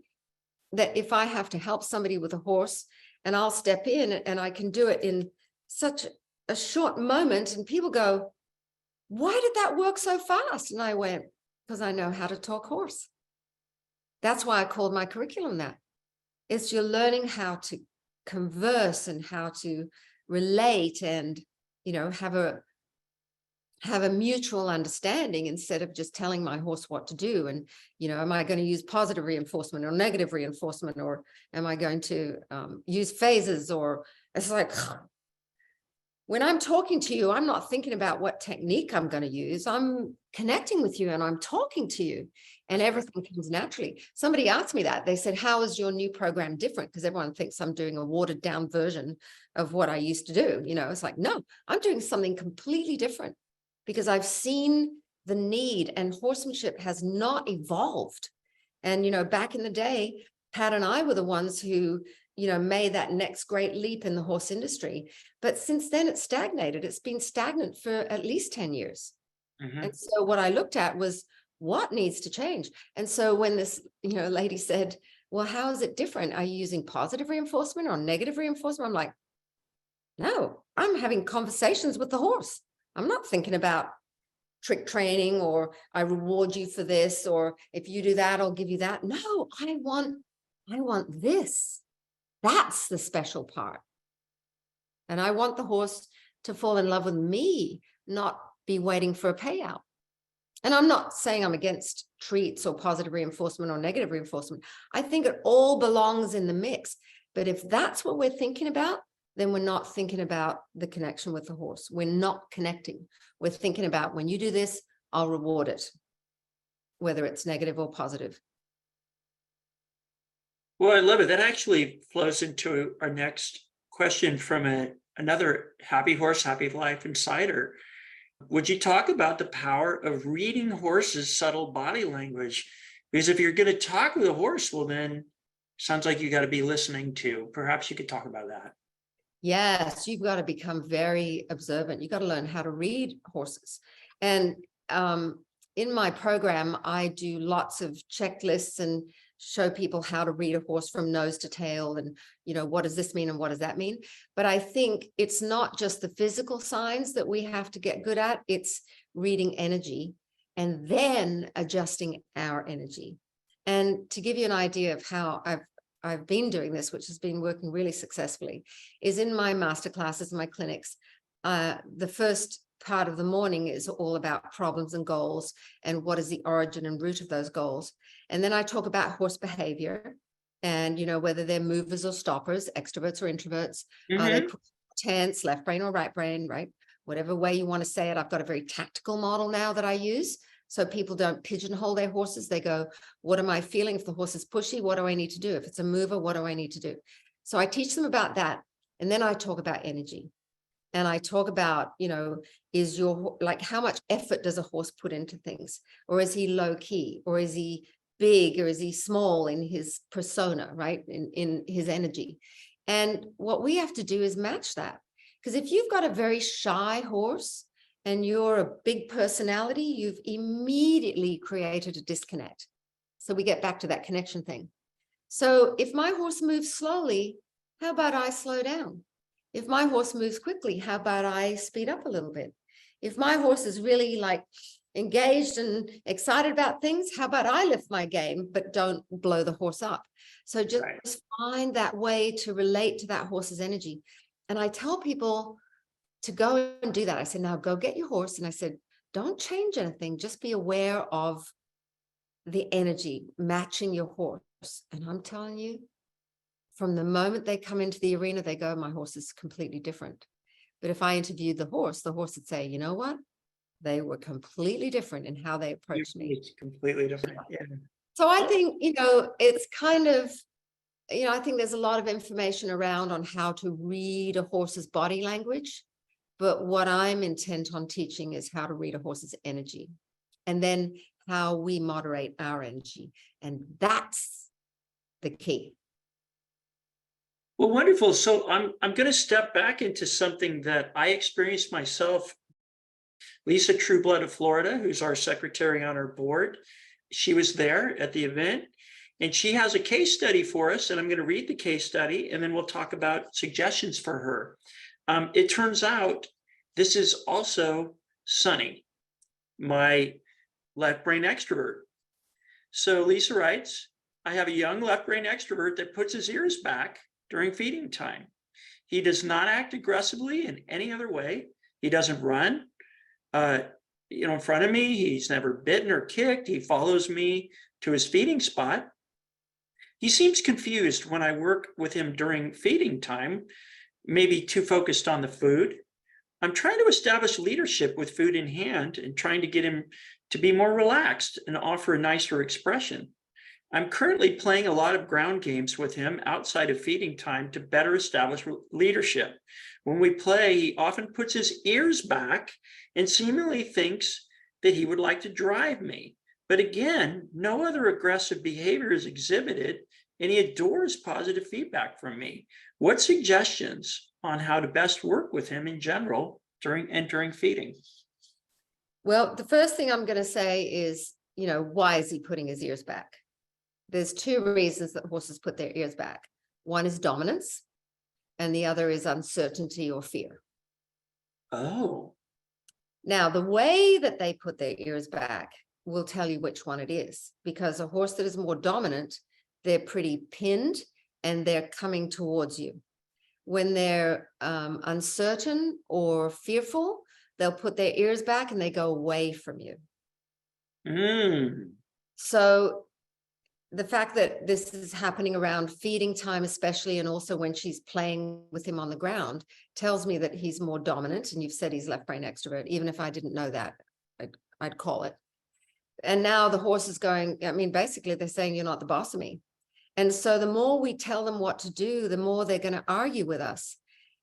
[SPEAKER 3] That if I have to help somebody with a horse, and I'll step in and I can do it in such a short moment, and people go, why did that work so fast? And I went, because I know how to talk horse. That's why I called my curriculum that. It's you're learning how to converse and how to relate and, have a mutual understanding instead of just telling my horse what to do. And, am I going to use positive reinforcement or negative reinforcement, or am I going to use phases? Or it's like, when I'm talking to you, I'm not thinking about what technique I'm going to use. I'm connecting with you and I'm talking to you, and everything comes naturally. Somebody asked me that. They said, how is your new program different? Because everyone thinks I'm doing a watered down version of what I used to do. It's like, no, I'm doing something completely different, because I've seen the need, and horsemanship has not evolved. And, back in the day, Pat and I were the ones who, made that next great leap in the horse industry. But since then, it's stagnated. It's been stagnant for at least 10 years. Mm-hmm. And so what I looked at was what needs to change. And so when this, lady said, well, how is it different? Are you using positive reinforcement or negative reinforcement? I'm like, no, I'm having conversations with the horse. I'm not thinking about trick training, or I reward you for this, or if you do that, I'll give you that. No, I want this. That's the special part. And I want the horse to fall in love with me, not be waiting for a payout. And I'm not saying I'm against treats or positive reinforcement or negative reinforcement. I think it all belongs in the mix. But if that's what we're thinking about, then we're not thinking about the connection with the horse. We're not connecting. We're thinking about, when you do this, I'll reward it, whether it's negative or positive.
[SPEAKER 2] Well, I love it. That actually flows into our next question from another Happy Horse, Happy Life insider. Would you talk about the power of reading horses' subtle body language? Because if you're going to talk with a horse, well, then sounds like you got to be listening to. Perhaps you could talk about that.
[SPEAKER 3] Yes, you've got to become very observant. You've got to learn how to read horses. And in my program, I do lots of checklists and show people how to read a horse from nose to tail, and, what does this mean and what does that mean? But I think it's not just the physical signs that we have to get good at. It's reading energy and then adjusting our energy. And to give you an idea of how I've been doing this, which has been working really successfully, is in my masterclasses, my clinics. The first part of the morning is all about problems and goals and what is the origin and root of those goals. And then I talk about horse behavior and, whether they're movers or stoppers, extroverts or introverts, are they tense, left brain or right brain, right? Whatever way you want to say it. I've got a very tactical model now that I use. So people don't pigeonhole their horses. They go, what am I feeling? If the horse is pushy, what do I need to do? If it's a mover, what do I need to do? So I teach them about that. And then I talk about energy. And I talk about, is how much effort does a horse put into things? Or is he low key? Or is he big? Or is he small in his persona, right? In his energy. And what we have to do is match that. Because if you've got a very shy horse, and you're a big personality, you've immediately created a disconnect. So we get back to that connection thing. So if my horse moves slowly, how about I slow down? If my horse moves quickly, how about I speed up a little bit? If my horse is really like engaged and excited about things, how about I lift my game, but don't blow the horse up? So just find that way to relate to that horse's energy. And I tell people to go and do that. I said, now go get your horse. And I said, don't change anything. Just be aware of the energy matching your horse. And I'm telling you, from the moment they come into the arena, they go, my horse is completely different. But if I interviewed the horse would say, you know what? They were completely different in how they approached me.
[SPEAKER 2] It's completely different. Yeah.
[SPEAKER 3] So I think, it's kind of, I think there's a lot of information around on how to read a horse's body language. But what I'm intent on teaching is how to read a horse's energy, and then how we moderate our energy. And that's the key.
[SPEAKER 2] Well, wonderful. So I'm going to step back into something that I experienced myself. Lisa Trueblood of Florida, who's our secretary on our board, she was there at the event, and she has a case study for us. And I'm going to read the case study, and then we'll talk about suggestions for her. It turns out this is also Sonny, my left brain extrovert. So Lisa writes, I have a young left brain extrovert that puts his ears back during feeding time. He does not act aggressively in any other way. He doesn't run, in front of me. He's never bitten or kicked. He follows me to his feeding spot. He seems confused when I work with him during feeding time, maybe too focused on the food. I'm trying to establish leadership with food in hand and trying to get him to be more relaxed and offer a nicer expression. I'm currently playing a lot of ground games with him outside of feeding time to better establish leadership. When we play, he often puts his ears back and seemingly thinks that he would like to drive me. But again, no other aggressive behavior is exhibited, and he adores positive feedback from me. What suggestions on how to best work with him in general during feeding?
[SPEAKER 3] Well, the first thing I'm going to say is, why is he putting his ears back? There's two reasons that horses put their ears back. One is dominance, and the other is uncertainty or fear.
[SPEAKER 2] Oh.
[SPEAKER 3] Now, the way that they put their ears back will tell you which one it is, because a horse that is more dominant, they're pretty pinned and they're coming towards you. When they're uncertain or fearful, they'll put their ears back and they go away from you. So the fact that this is happening around feeding time, especially, and also when she's playing with him on the ground, tells me that he's more dominant. And you've said he's left brain extrovert. Even if I didn't know that, I'd call it. And now the horse is going, basically they're saying, you're not the boss of me. And so the more we tell them what to do, the more they're going to argue with us.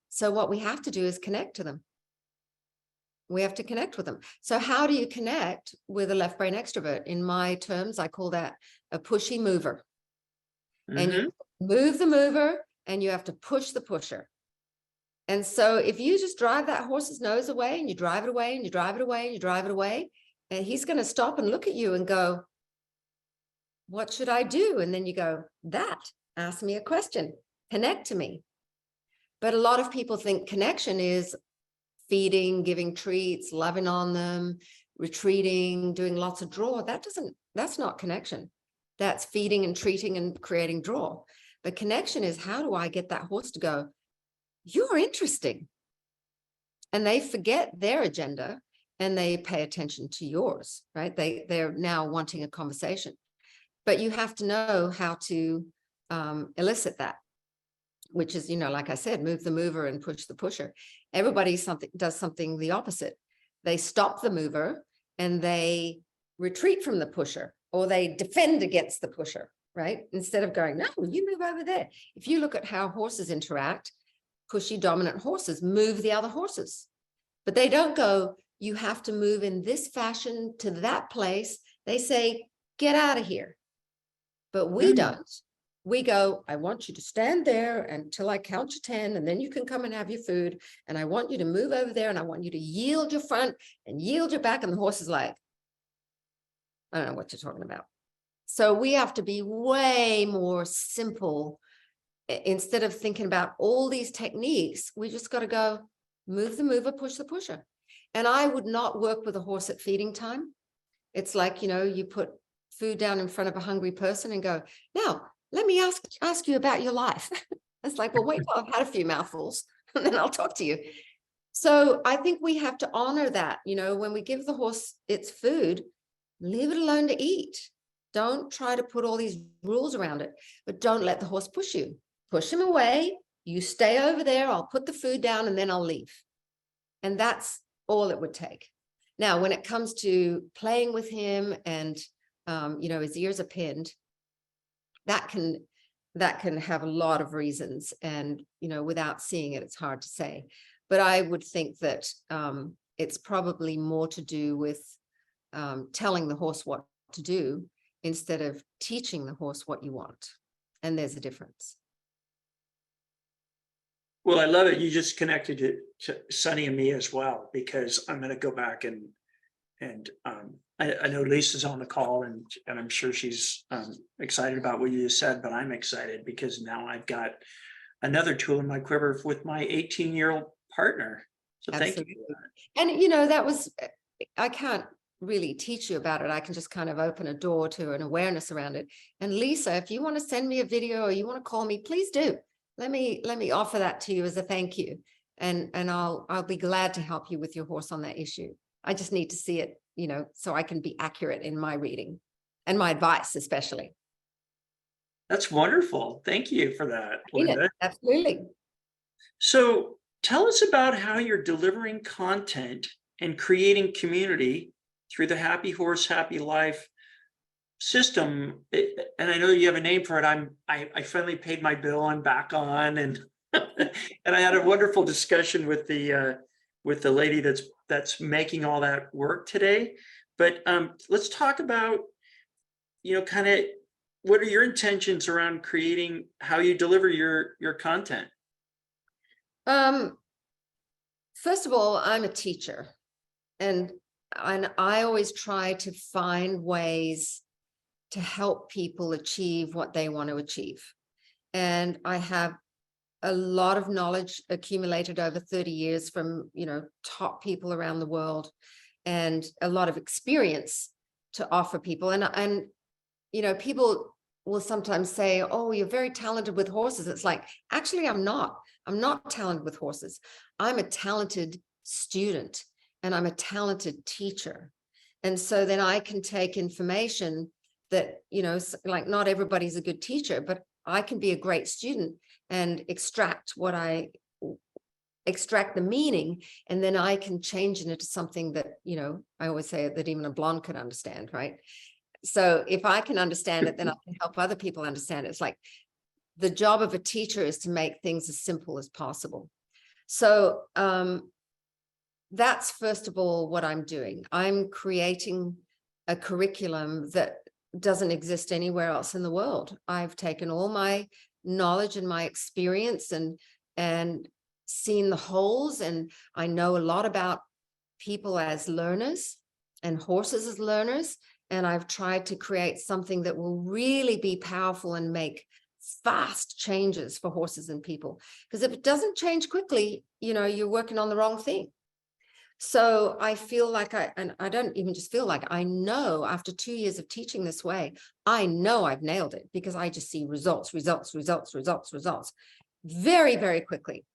[SPEAKER 3] So what we have to do is connect to them. We have to connect with them. So how do you connect with a left brain extrovert? In my terms, I call that a pushy mover. And you move the mover and you have to push the pusher. And so if you just drive that horse's nose away and you drive it away and you drive it away and you drive it away, and he's going to stop and look at you and go, what should I do? And then you go, ask me a question, connect to me. But a lot of people think connection is feeding, giving treats, loving on them, retreating, doing lots of draw. That's not connection. That's feeding and treating and creating draw. But connection is, how do I get that horse to go, you're interesting? And they forget their agenda and they pay attention to yours, right? They're now wanting a conversation. But you have to know how to elicit that, which is, like I said, move the mover and push the pusher. Everybody does something the opposite. They stop the mover and they retreat from the pusher, or they defend against the pusher, right? Instead of going, no, you move over there. If you look at how horses interact, pushy dominant horses move the other horses, but they don't go, you have to move in this fashion to that place. They say, get out of here. But we don't. We go, I want you to stand there until I count to 10, and then you can come and have your food. And I want you to move over there, and I want you to yield your front and yield your back. And the horse is like, I don't know what you're talking about. So we have to be way more simple. Instead of thinking about all these techniques, we just got to go, move the mover, push the pusher. And I would not work with a horse at feeding time. It's like, you put food down in front of a hungry person and go, now, let me ask you about your life. It's like, well, wait till I've had a few mouthfuls and then I'll talk to you. So I think we have to honor that, when we give the horse its food, leave it alone to eat. Don't try to put all these rules around it, but don't let the horse push you. Push him away. You stay over there. I'll put the food down and then I'll leave. And that's all it would take. Now, when it comes to playing with him and, his ears are pinned, that can have a lot of reasons. And, without seeing it, it's hard to say. But I would think that it's probably more to do with telling the horse what to do instead of teaching the horse what you want. And there's a difference.
[SPEAKER 2] Well, I love it. You just connected it to Sunny and me as well, because I'm going to go back and I know Lisa's on the call and I'm sure she's excited about what you just said, but I'm excited because now I've got another tool in my quiver with my 18-year-old partner. So
[SPEAKER 3] Absolutely.
[SPEAKER 2] Thank you for that.
[SPEAKER 3] And, I can't really teach you about it. I can just kind of open a door to an awareness around it. And Lisa, if you want to send me a video or you want to call me, please do. Let me offer that to you as a thank you. And I'll be glad to help you with your horse on that issue. I just need to see it, so I can be accurate in my reading and my advice, especially.
[SPEAKER 2] That's wonderful. Thank you for that, Linda.
[SPEAKER 3] Absolutely.
[SPEAKER 2] So tell us about how you're delivering content and creating community through the Happy Horse, Happy Life system. And I know you have a name for it. I finally paid my bill. I'm back on, and and I had a wonderful discussion with the lady that's making all that work today. But let's talk about, kind of what are your intentions around creating how you deliver your content?
[SPEAKER 3] First of all, I'm a teacher, and I always try to find ways to help people achieve what they want to achieve. And I have a lot of knowledge accumulated over 30 years from, top people around the world, and a lot of experience to offer people. And people will sometimes say, oh, you're very talented with horses. It's like, actually, I'm not talented with horses. I'm a talented student and I'm a talented teacher. And so then I can take information that, like not everybody's a good teacher, but I can be a great student and extract the meaning, and then I can change it into something that, I always say that even a blonde could understand, right? So if I can understand it, then I can help other people understand it. It's like the job of a teacher is to make things as simple as possible. So that's first of all what I'm doing. I'm creating a curriculum that doesn't exist anywhere else in the world. I've taken all my knowledge and my experience and seen the holes, and I know a lot about people as learners and horses as learners, and I've tried to create something that will really be powerful and make fast changes for horses and people. Because if it doesn't change quickly, you're working on the wrong thing. So I feel like I don't even just feel like, I know after 2 years of teaching this way, I know I've nailed it, because I just see results very, very quickly.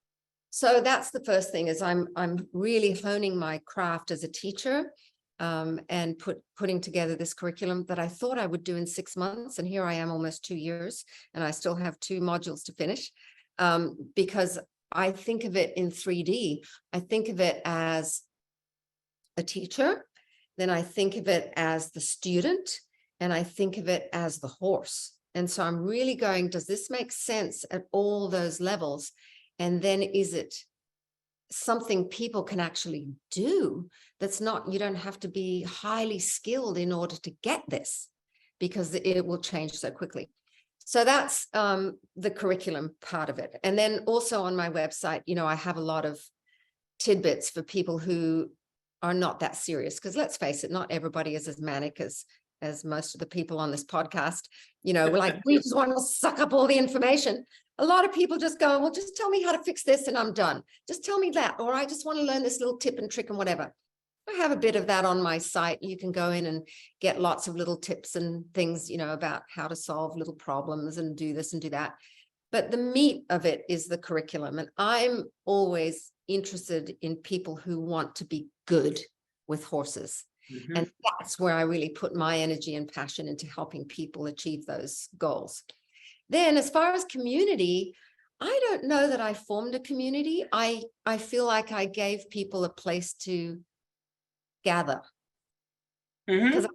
[SPEAKER 3] So that's the first thing, is I'm really honing my craft as a teacher, and putting together this curriculum that I thought I would do in 6 months. And here I am almost 2 years, and I still have 2 modules to finish, because I think of it in 3D. I think of it as a teacher, then I think of it as the student, and I think of it as the horse. And so I'm really going, does this make sense at all those levels? And then is it something people can actually do that's not, you don't have to be highly skilled in order to get this, because it will change so quickly. So that's the curriculum part of it. And then also on my website, I have a lot of tidbits for people who are not that serious, because let's face it, not everybody is as manic as most of the people on this podcast. We're like, we just want to suck up all the information. A lot of people just go, well, just tell me how to fix this and I'm done. Just tell me that, or I just want to learn this little tip and trick and whatever. I have a bit of that on my site. You can go in and get lots of little tips and things, about how to solve little problems and do this and do that. But the meat of it is the curriculum. And I'm always interested in people who want to be good with horses.
[SPEAKER 2] Mhm.
[SPEAKER 3] And that's where I really put my energy and passion into helping people achieve those goals. Then as far as community, I don't know that I formed a community. I feel like I gave people a place to gather,
[SPEAKER 2] Mhm.
[SPEAKER 3] because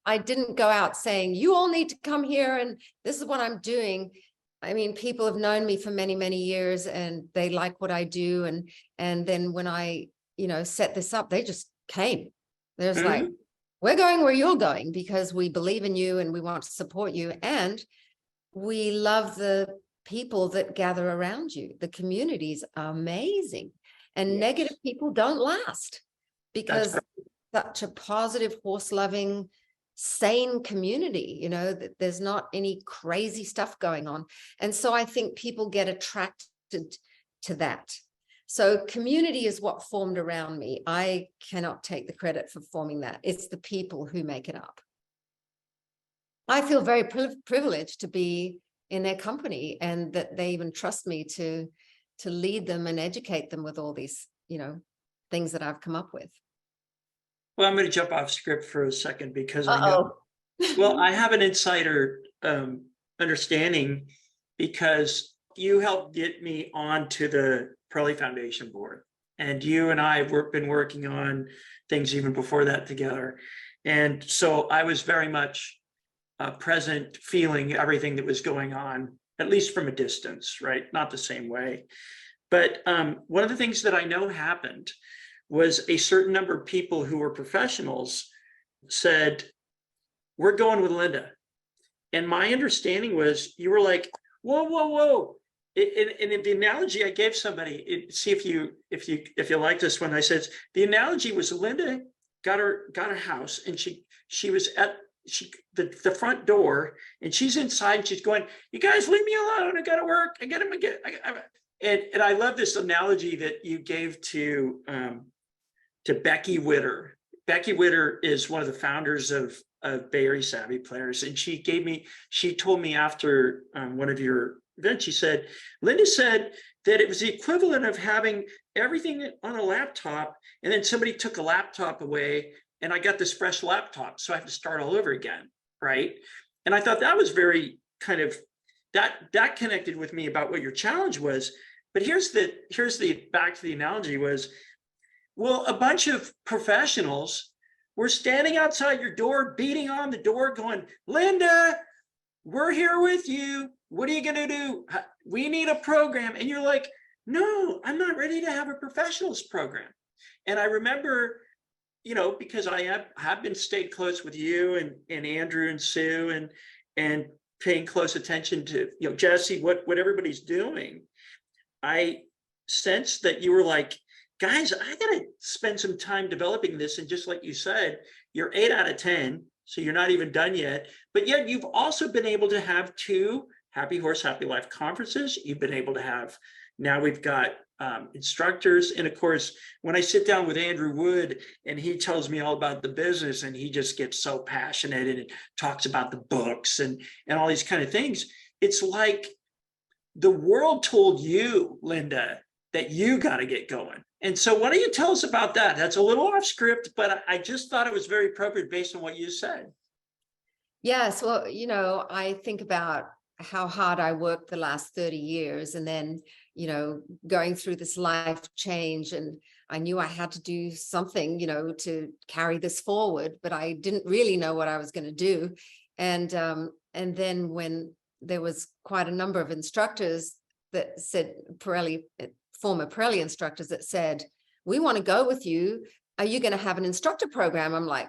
[SPEAKER 3] I didn't go out saying, you all need to come here and this is what I'm doing. I mean, people have known me for many, many years and they like what I do. And then when I, set this up, they just came. There's like,
[SPEAKER 2] Mhm.
[SPEAKER 3] we're going where you're going because we believe in you and we want to support you. And we love the people that gather around you. The community's amazing. And
[SPEAKER 2] Yes.
[SPEAKER 3] negative people don't last
[SPEAKER 2] That's
[SPEAKER 3] because such a positive, horse-loving, sane community, that there's not any crazy stuff going on. And so I think people get attracted to that. So community is what formed around me. I cannot take the credit for forming that. It's the people who make it up. I feel very privileged to be in their company and that they even trust me to lead them and educate them with all these, things that I've come up with.
[SPEAKER 2] Well, I'm going to jump off script for a second because I know,
[SPEAKER 3] Uh-oh.
[SPEAKER 2] well, I have an insider understanding because you helped get me onto the Parelli Foundation board. And you and I have been working on things even before that together. And so I was very much present, feeling everything that was going on, at least from a distance, right? Not the same way. But one of the things that I know happened was a certain number of people who were professionals said, we're going with Linda. And my understanding was you were like, whoa, whoa, whoa. And the analogy I gave somebody, see if you like this one, I said, the analogy was Linda got a house and she was at the front door and she's inside and she's going, you guys leave me alone. I got to work. I got to and I love this analogy that you gave to Becky Witter. Becky Witter is one of the founders of Bay Area Savvy Players. And she told me after one of your events, she said, Linda said that it was the equivalent of having everything on a laptop and then somebody took a laptop away and I got this fresh laptop. So I have to start all over again, right? And I thought that was very kind of, that connected with me about what your challenge was. But here's the back to the analogy was, well, a bunch of professionals were standing outside your door, beating on the door, going, Linda, we're here with you. What are you going to do? We need a program. And you're like, no, I'm not ready to have a professionals program. And I remember, because I have been stayed close with you and Andrew and Sue and paying close attention to, Jesse, what everybody's doing. I sensed that you were like, guys, I got to spend some time developing this. And just like you said, you're 8 out of 10. So you're not even done yet. But yet you've also been able to have 2 Happy Horse, Happy Life conferences. You've been able to have, now we've got instructors. And of course, when I sit down with Andrew Wood and he tells me all about the business and he just gets so passionate and talks about the books and all these kind of things, it's like the world told you, Linda, that you got to get going. And so why don't you tell us about that? That's a little off script, but I just thought it was very appropriate based on what you said.
[SPEAKER 3] Yes. Well, I think about how hard I worked the last 30 years and then, going through this life change. And I knew I had to do something, to carry this forward, but I didn't really know what I was going to do. And then when there was quite a number of instructors that said, former Parelli instructors that said, we want to go with you. Are you going to have an instructor program? I'm like,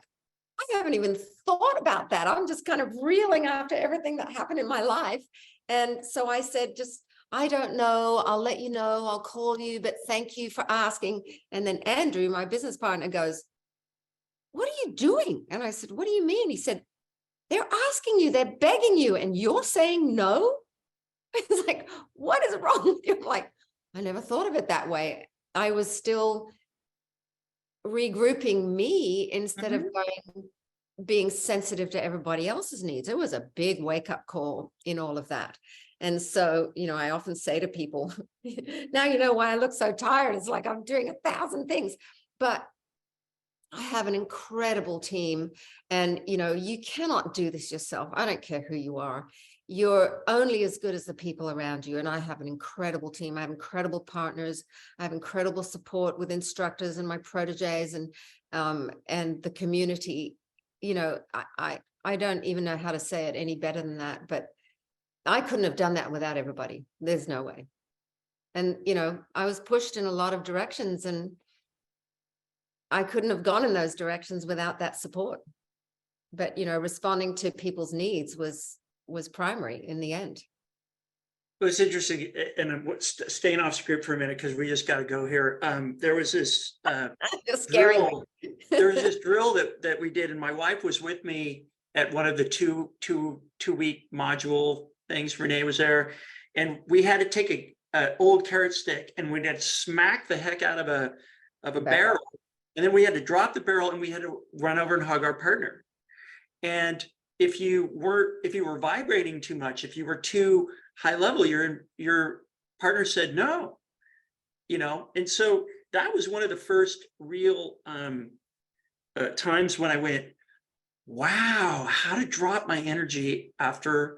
[SPEAKER 3] I haven't even thought about that. I'm just kind of reeling after everything that happened in my life. And so I said, I don't know. I'll let you know. I'll call you, but thank you for asking. And then Andrew, my business partner, goes, what are you doing? And I said, what do you mean? He said, they're asking you, they're begging you, and you're saying no? It's like, what is wrong with you? I'm like, I never thought of it that way. I was still regrouping me instead of being sensitive to everybody else's needs. It was a big wake-up call in all of that. And so, I often say to people, now you know why I look so tired. It's like I'm doing 1,000 things, but I have an incredible team, and you cannot do this yourself. I don't care who you are. You're only as good as the people around you. And I have an incredible team. I have incredible partners. I have incredible support with instructors and my proteges and the community. I don't even know how to say it any better than that, but I couldn't have done that without everybody. There's no way. And, I was pushed in a lot of directions, and I couldn't have gone in those directions without that support. But, responding to people's needs was primary in the end.
[SPEAKER 2] Well, it's interesting, and I'm staying off script for a minute because we just got to go here. There was this drill. There was this drill that we did, and my wife was with me at one of the two-week module things. Renee was there, and we had to take a old carrot stick, and we had to smack the heck out of a barrel, and then we had to drop the barrel, and we had to run over and hug our partner. And if you were vibrating too much, if you were too high level, your partner said no, and so that was one of the first real times when I went, wow, how to drop my energy after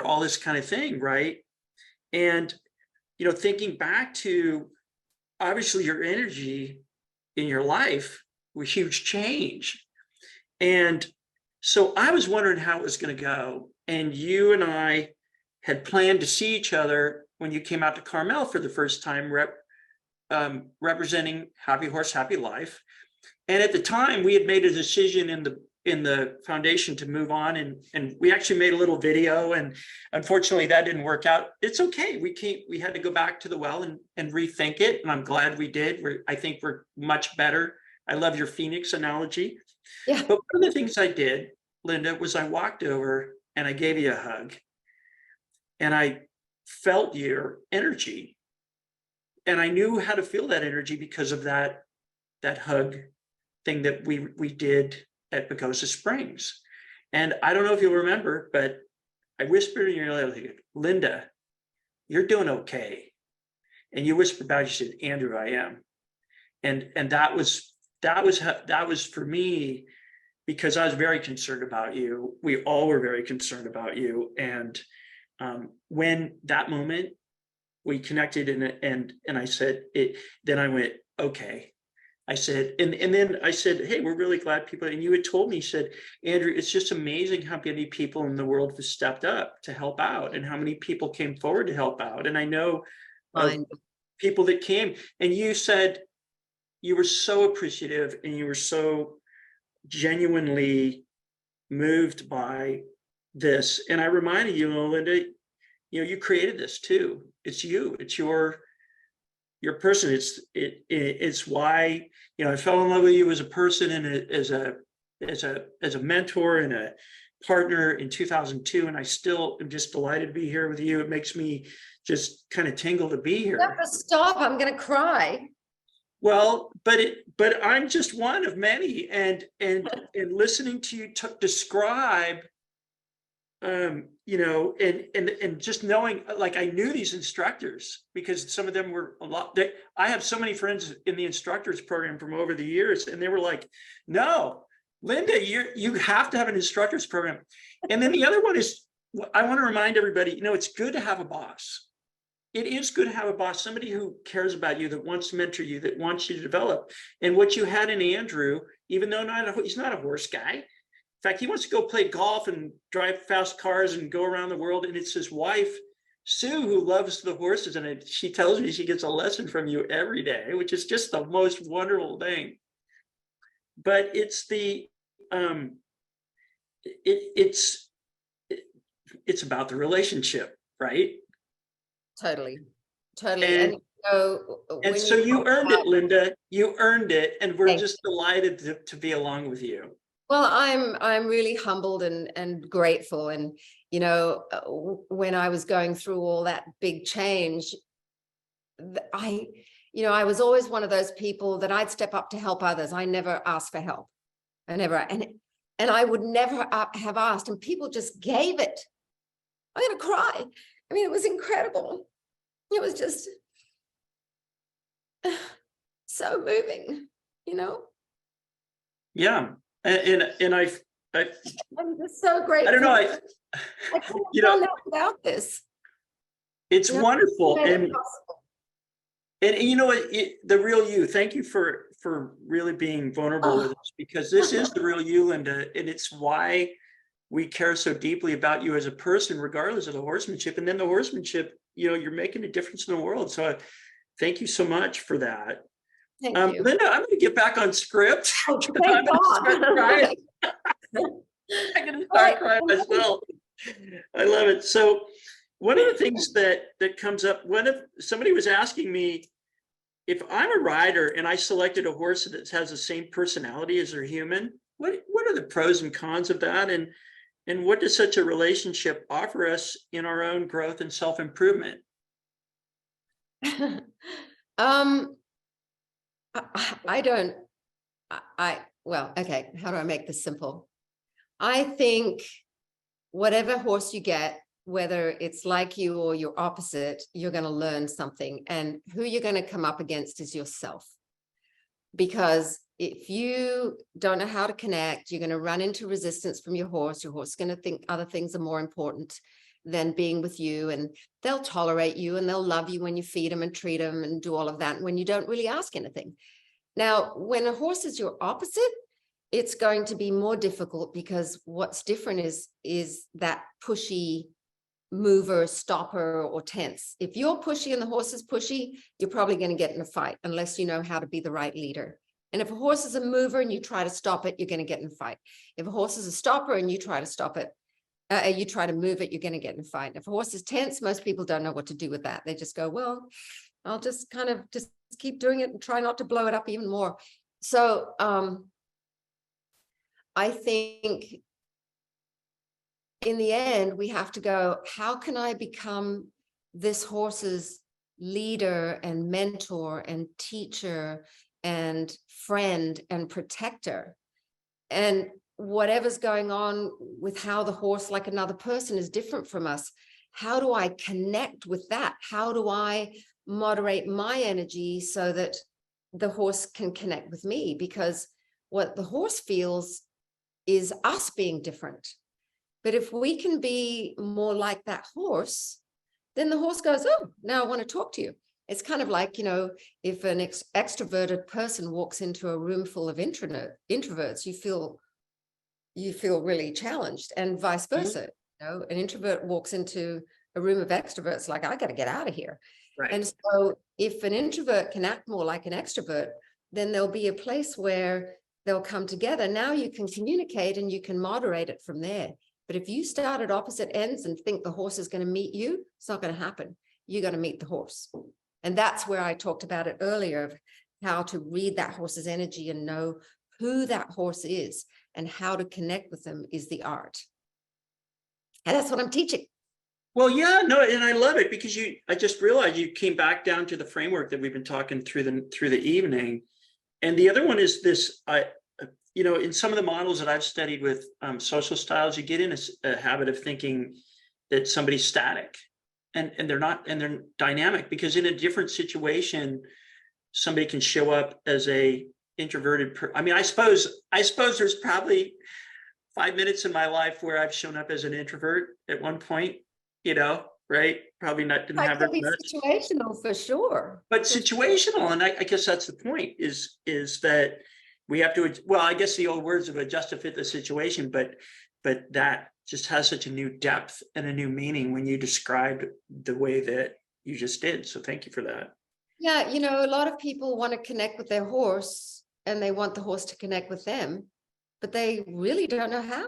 [SPEAKER 2] all this kind of thing, right? And thinking back to, obviously, your energy in your life was huge change. And so I was wondering how it was going to go. And you and I had planned to see each other when you came out to Carmel for the first time, representing Happy Horse, Happy Life. And at the time, we had made a decision in the foundation to move on, and we actually made a little video, and unfortunately that didn't work out. It's okay. We had to go back to the well and rethink it, and I'm glad we did. I think we're much better. I love your Phoenix analogy. Yeah. But one of the things I did, Linda, was I walked over and I gave you a hug, and I felt your energy, and I knew how to feel that energy because of that hug thing that we did at Pagosa Springs. And I don't know if you'll remember, but I whispered in your ear, Linda, you're doing okay. And you whispered back, you said, Andrew, I am. And that was for me, because I was very concerned about you. We all were very concerned about you. And when that moment we connected and I said it, then I went, okay. I said, and then I said, hey, we're really glad people, and you had told me, you said, Andrew, it's just amazing how many people in the world have stepped up to help out and how many people came forward to help out. And I know people that came, and you said you were so appreciative and you were so genuinely moved by this. And I reminded you, Linda, you created this too. It's you, it's your person. It's why, I fell in love with you as a person and as a mentor and a partner in 2002. And I still am just delighted to be here with you. It makes me just kind of tingle to be here.
[SPEAKER 3] Stop, I'm going to cry.
[SPEAKER 2] Well, but I'm just one of many, and listening to you describe, and just knowing, like, I knew these instructors because some of them were I have so many friends in the instructors program from over the years, and they were like, no, Linda, you have to have an instructors program. And then the other one is, I want to remind everybody, it's good to have a boss. It is good to have a boss, somebody who cares about you, that wants to mentor you, that wants you to develop. And what you had in Andrew, even though he's not a horse guy. In fact, he wants to go play golf and drive fast cars and go around the world. And it's his wife, Sue, who loves the horses. And she tells me she gets a lesson from you every day, which is just the most wonderful thing. But it's it's about the relationship, right?
[SPEAKER 3] Totally.
[SPEAKER 2] And so you earned it, Linda. You earned it, and we're just delighted to be along with you.
[SPEAKER 3] Well, I'm really humbled and grateful. And when I was going through all that big change, you know, I was always one of those people that I'd step up to help others. I never asked for help. I never, and I would never have asked, and people just gave it. I'm going to cry. I mean, it was incredible. It was just so moving, you know?
[SPEAKER 2] Yeah. And
[SPEAKER 3] I'm just so grateful.
[SPEAKER 2] I don't know.
[SPEAKER 3] I couldn't have done that without this.
[SPEAKER 2] It's
[SPEAKER 3] You know,
[SPEAKER 2] wonderful.
[SPEAKER 3] made it
[SPEAKER 2] And
[SPEAKER 3] possible.
[SPEAKER 2] you know what, the real you, thank you for really being vulnerable with us, because this is the real you, Linda, and it's why we care so deeply about you as a person, regardless of the horsemanship. And then the horsemanship, you know, you're making a difference in the world. So thank you so much for that.
[SPEAKER 3] Thank you.
[SPEAKER 2] Linda, I'm going to get back on script.
[SPEAKER 3] Oh,
[SPEAKER 2] I'm
[SPEAKER 3] thank
[SPEAKER 2] going to start crying.
[SPEAKER 3] God.
[SPEAKER 2] I'm going to start crying myself. I love it. So one of the things that comes up, somebody was asking me, if I'm a rider and I selected a horse that has the same personality as their human, what are the pros and cons of that? And what does such a relationship offer us in our own growth and self-improvement?
[SPEAKER 3] Well, okay, how do I make this simple? I think whatever horse you get, whether it's like you or your opposite, you're going to learn something. And who you're going to come up against is yourself. Because if you don't know how to connect, you're going to run into resistance from your horse. Your horse is going to think other things are more important than being with you. And they'll tolerate you and they'll love you when you feed them and treat them and do all of that when you don't really ask anything. Now, when a horse is your opposite, it's going to be more difficult, because what's different is that pushy mover, stopper, or tense. If you're pushy and the horse is pushy, you're probably going to get in a fight unless you know how to be the right leader. And if a horse is a mover and you try to stop it, you're going to get in a fight. If a horse is a stopper and you try to stop it, you try to move it, you're going to get in a fight. If a horse is tense, most people don't know what to do with that. They just go, well, I'll just kind of just keep doing it and try not to blow it up even more. So I think in the end, we have to go, how can I become this horse's leader and mentor and teacher and friend and protector? And whatever's going on with how the horse, like another person, is different from us, how do I connect with that? How do I moderate my energy so that the horse can connect with me? Because what the horse feels is us being different. But if we can be more like that horse, then the horse goes, oh, now I want to talk to you. It's kind of like, you know, if an extroverted person walks into a room full of introverts, you feel really challenged, and vice versa. You know, an introvert walks into a room of extroverts, like, I got to get out of here.
[SPEAKER 2] Right.
[SPEAKER 3] And so if an introvert can act more like an extrovert, then there'll be a place where they'll come together. Now you can communicate and you can moderate it from there. But if you start at opposite ends and think the horse is going to meet you, it's not going to happen. You're going to meet the horse. And that's where I talked about it earlier, of how to read that horse's energy and know who that horse is and how to connect with them is the art. And that's what I'm teaching.
[SPEAKER 2] Well, yeah, no, and I love it, because I just realized you came back down to the framework that we've been talking through the evening. And the other one is this, you know, in some of the models that I've studied with social styles, you get in a habit of thinking that somebody's static, and they're not, and they're dynamic, because in a different situation, somebody can show up as a introverted. I mean, I suppose there's probably 5 minutes in my life where I've shown up as an introvert at one point, you know, right? Probably not, didn't have
[SPEAKER 3] It could be
[SPEAKER 2] much.
[SPEAKER 3] situational for sure.
[SPEAKER 2] But situational, and I guess that's the point, is that we have to, well, I guess the old words of adjust to fit the situation, but that just has such a new depth and a new meaning when you described the way that you just did. So thank you for that.
[SPEAKER 3] Yeah, you know, a lot of people want to connect with their horse and they want the horse to connect with them, but they really don't know how.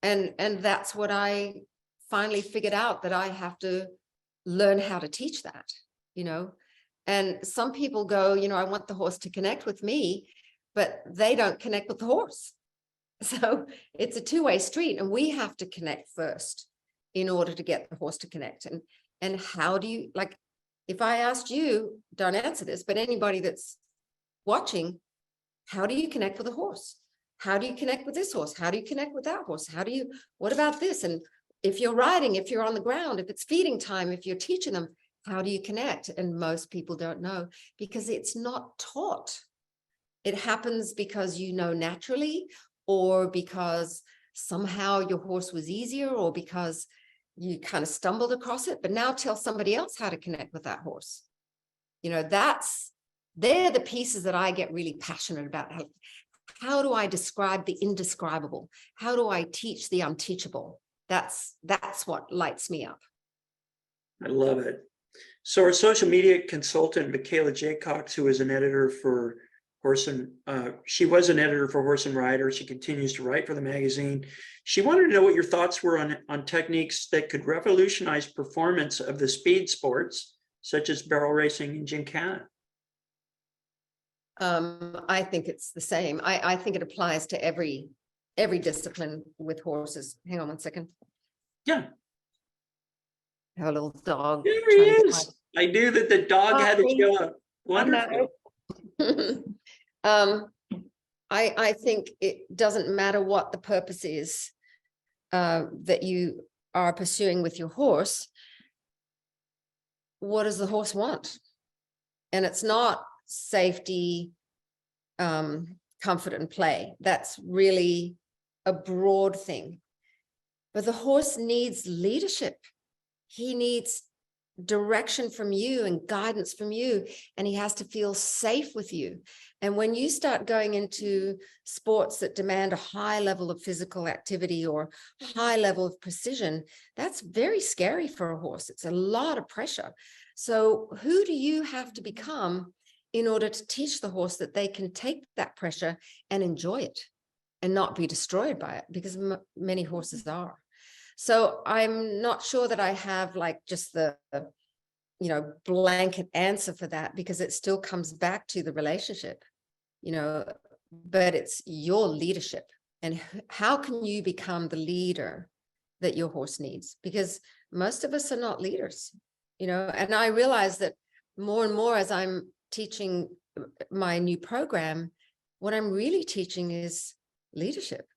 [SPEAKER 3] And that's what I finally figured out, that I have to learn how to teach that, you know. And some people go, you know, I want the horse to connect with me, but they don't connect with the horse. So it's a two-way street, and we have to connect first in order to get the horse to connect. And how do you, like, If I asked you, don't answer this, but anybody that's watching, how do you connect with a horse? How do you connect with this horse? How do you connect with that horse? What about this? And if you're riding, if you're on the ground, if it's feeding time, if you're teaching them, how do you connect? And most people don't know because it's not taught. It happens because you know naturally, or because somehow your horse was easier, or because you kind of stumbled across it. But now tell somebody else how to connect with that horse. You know, they're the pieces that I get really passionate about. How do I describe the indescribable? How do I teach the unteachable? That's what lights me up.
[SPEAKER 2] I love it. So our social media consultant, Michaela Jaycox, who is an editor for she was an editor for Horse and Rider. She continues to write for the magazine. She wanted to know what your thoughts were on techniques that could revolutionize performance of the speed sports, such as barrel racing and gymkhana.
[SPEAKER 3] I think it's the same. I think it applies to every discipline with horses. Hang on one second.
[SPEAKER 2] Yeah.
[SPEAKER 3] I have a little dog.
[SPEAKER 2] There he is. I knew that the dog had to show up. Wonderful.
[SPEAKER 3] I think it doesn't matter what the purpose is that you are pursuing with your horse. What does the horse want? And it's not safety, comfort, and play. That's really a broad thing. But the horse needs leadership. He needs direction from you and guidance from you, and he has to feel safe with you. And when you start going into sports that demand a high level of physical activity or high level of precision, that's very scary for a horse. It's a lot of pressure. So who do you have to become in order to teach the horse that they can take that pressure and enjoy it and not be destroyed by it? Because many horses are. So I'm not sure that I have like just the blanket answer for that, because it still comes back to the relationship, but it's your leadership. And how can you become the leader that your horse needs? Because most of us are not leaders, and I realize that more and more as I'm teaching my new program, what I'm really teaching is leadership.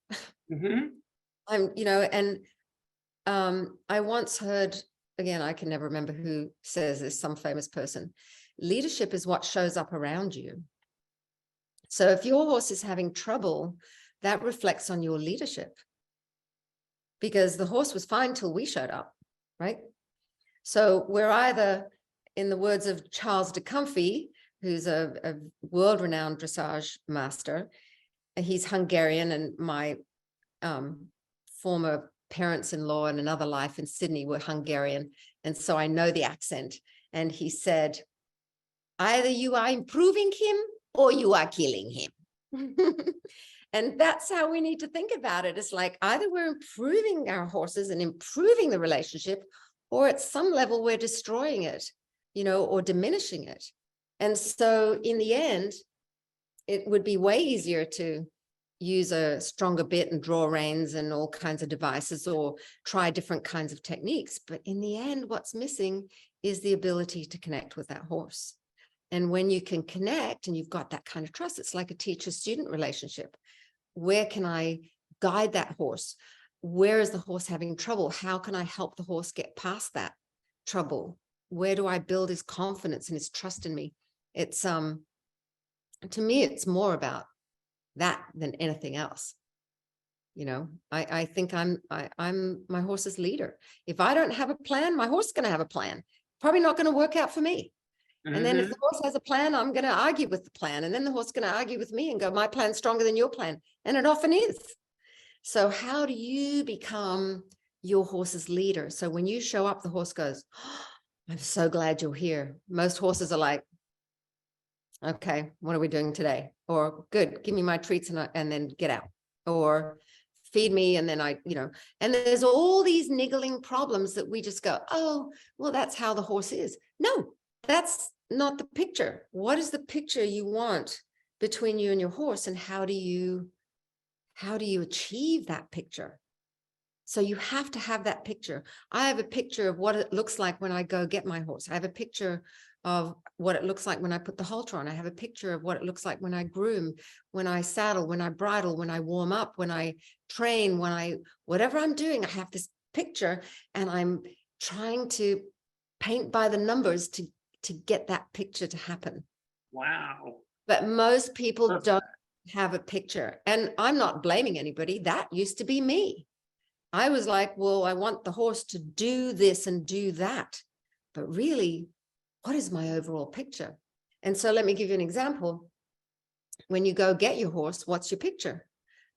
[SPEAKER 3] Mm-hmm. I once heard, again, I can never remember who says this, some famous person, leadership is what shows up around you. So if your horse is having trouble, that reflects on your leadership, because the horse was fine till we showed up, right? So we're either, in the words of Charles de Comfy, who's a world-renowned dressage master, he's Hungarian, and my former parents-in-law in another life in Sydney were Hungarian. And so I know the accent. And he said, either you are improving him or you are killing him. And that's how we need to think about it. It's like either we're improving our horses and improving the relationship, or at some level we're destroying it, or diminishing it. And so in the end, it would be way easier to use a stronger bit and draw reins and all kinds of devices, or try different kinds of techniques. But in the end, what's missing is the ability to connect with that horse. And when you can connect and you've got that kind of trust, it's like a teacher-student relationship. Where can I guide that horse? Where is the horse having trouble? How can I help the horse get past that trouble? Where do I build his confidence and his trust in me? It's, to me, it's more about that than anything else. I think I'm my horse's leader. If I don't have a plan, my horse is going to have a plan. Probably not going to work out for me. Mm-hmm. And then if the horse has a plan, I'm going to argue with the plan. And then the horse is going to argue with me and go, my plan's stronger than your plan. And it often is. So how do you become your horse's leader? So when you show up, the horse goes, oh, I'm so glad you're here. Most horses are like, okay, what are we doing today? Or good, give me my treats and then get out. Or feed me and then and there's all these niggling problems that we just go, oh, well, that's how the horse is. No, that's not the picture. What is the picture you want between you and your horse, and how do you achieve that picture? So you have to have that picture. I have a picture of what it looks like when I go get my horse. I have a picture of what it looks like when I put the halter on. I have a picture of what it looks like when I groom, when I saddle, when I bridle, when I warm up, when I train, whatever I'm doing, I have this picture, and I'm trying to paint by the numbers to get that picture to happen.
[SPEAKER 2] Wow.
[SPEAKER 3] But most people
[SPEAKER 2] Love
[SPEAKER 3] don't have a picture. And I'm not blaming anybody. That used to be me. I was like, well, I want the horse to do this and do that. But really, what is my overall picture? And so let me give you an example. When you go get your horse, what's your picture?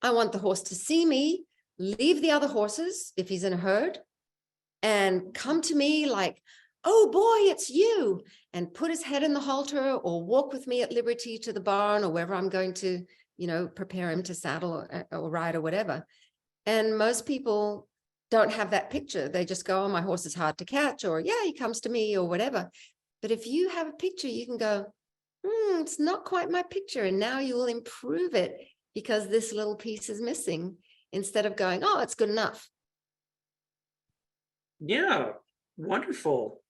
[SPEAKER 3] I want the horse to see me, leave the other horses if he's in a herd, and come to me like, oh boy, it's you, and put his head in the halter or walk with me at liberty to the barn or wherever I'm going to, prepare him to saddle or ride or whatever. And most people don't have that picture. They just go, oh, my horse is hard to catch, or yeah, he comes to me or whatever. But if you have a picture, you can go, it's not quite my picture. And now you will improve it because this little piece is missing, instead of going, oh, it's good enough.
[SPEAKER 2] Yeah, wonderful.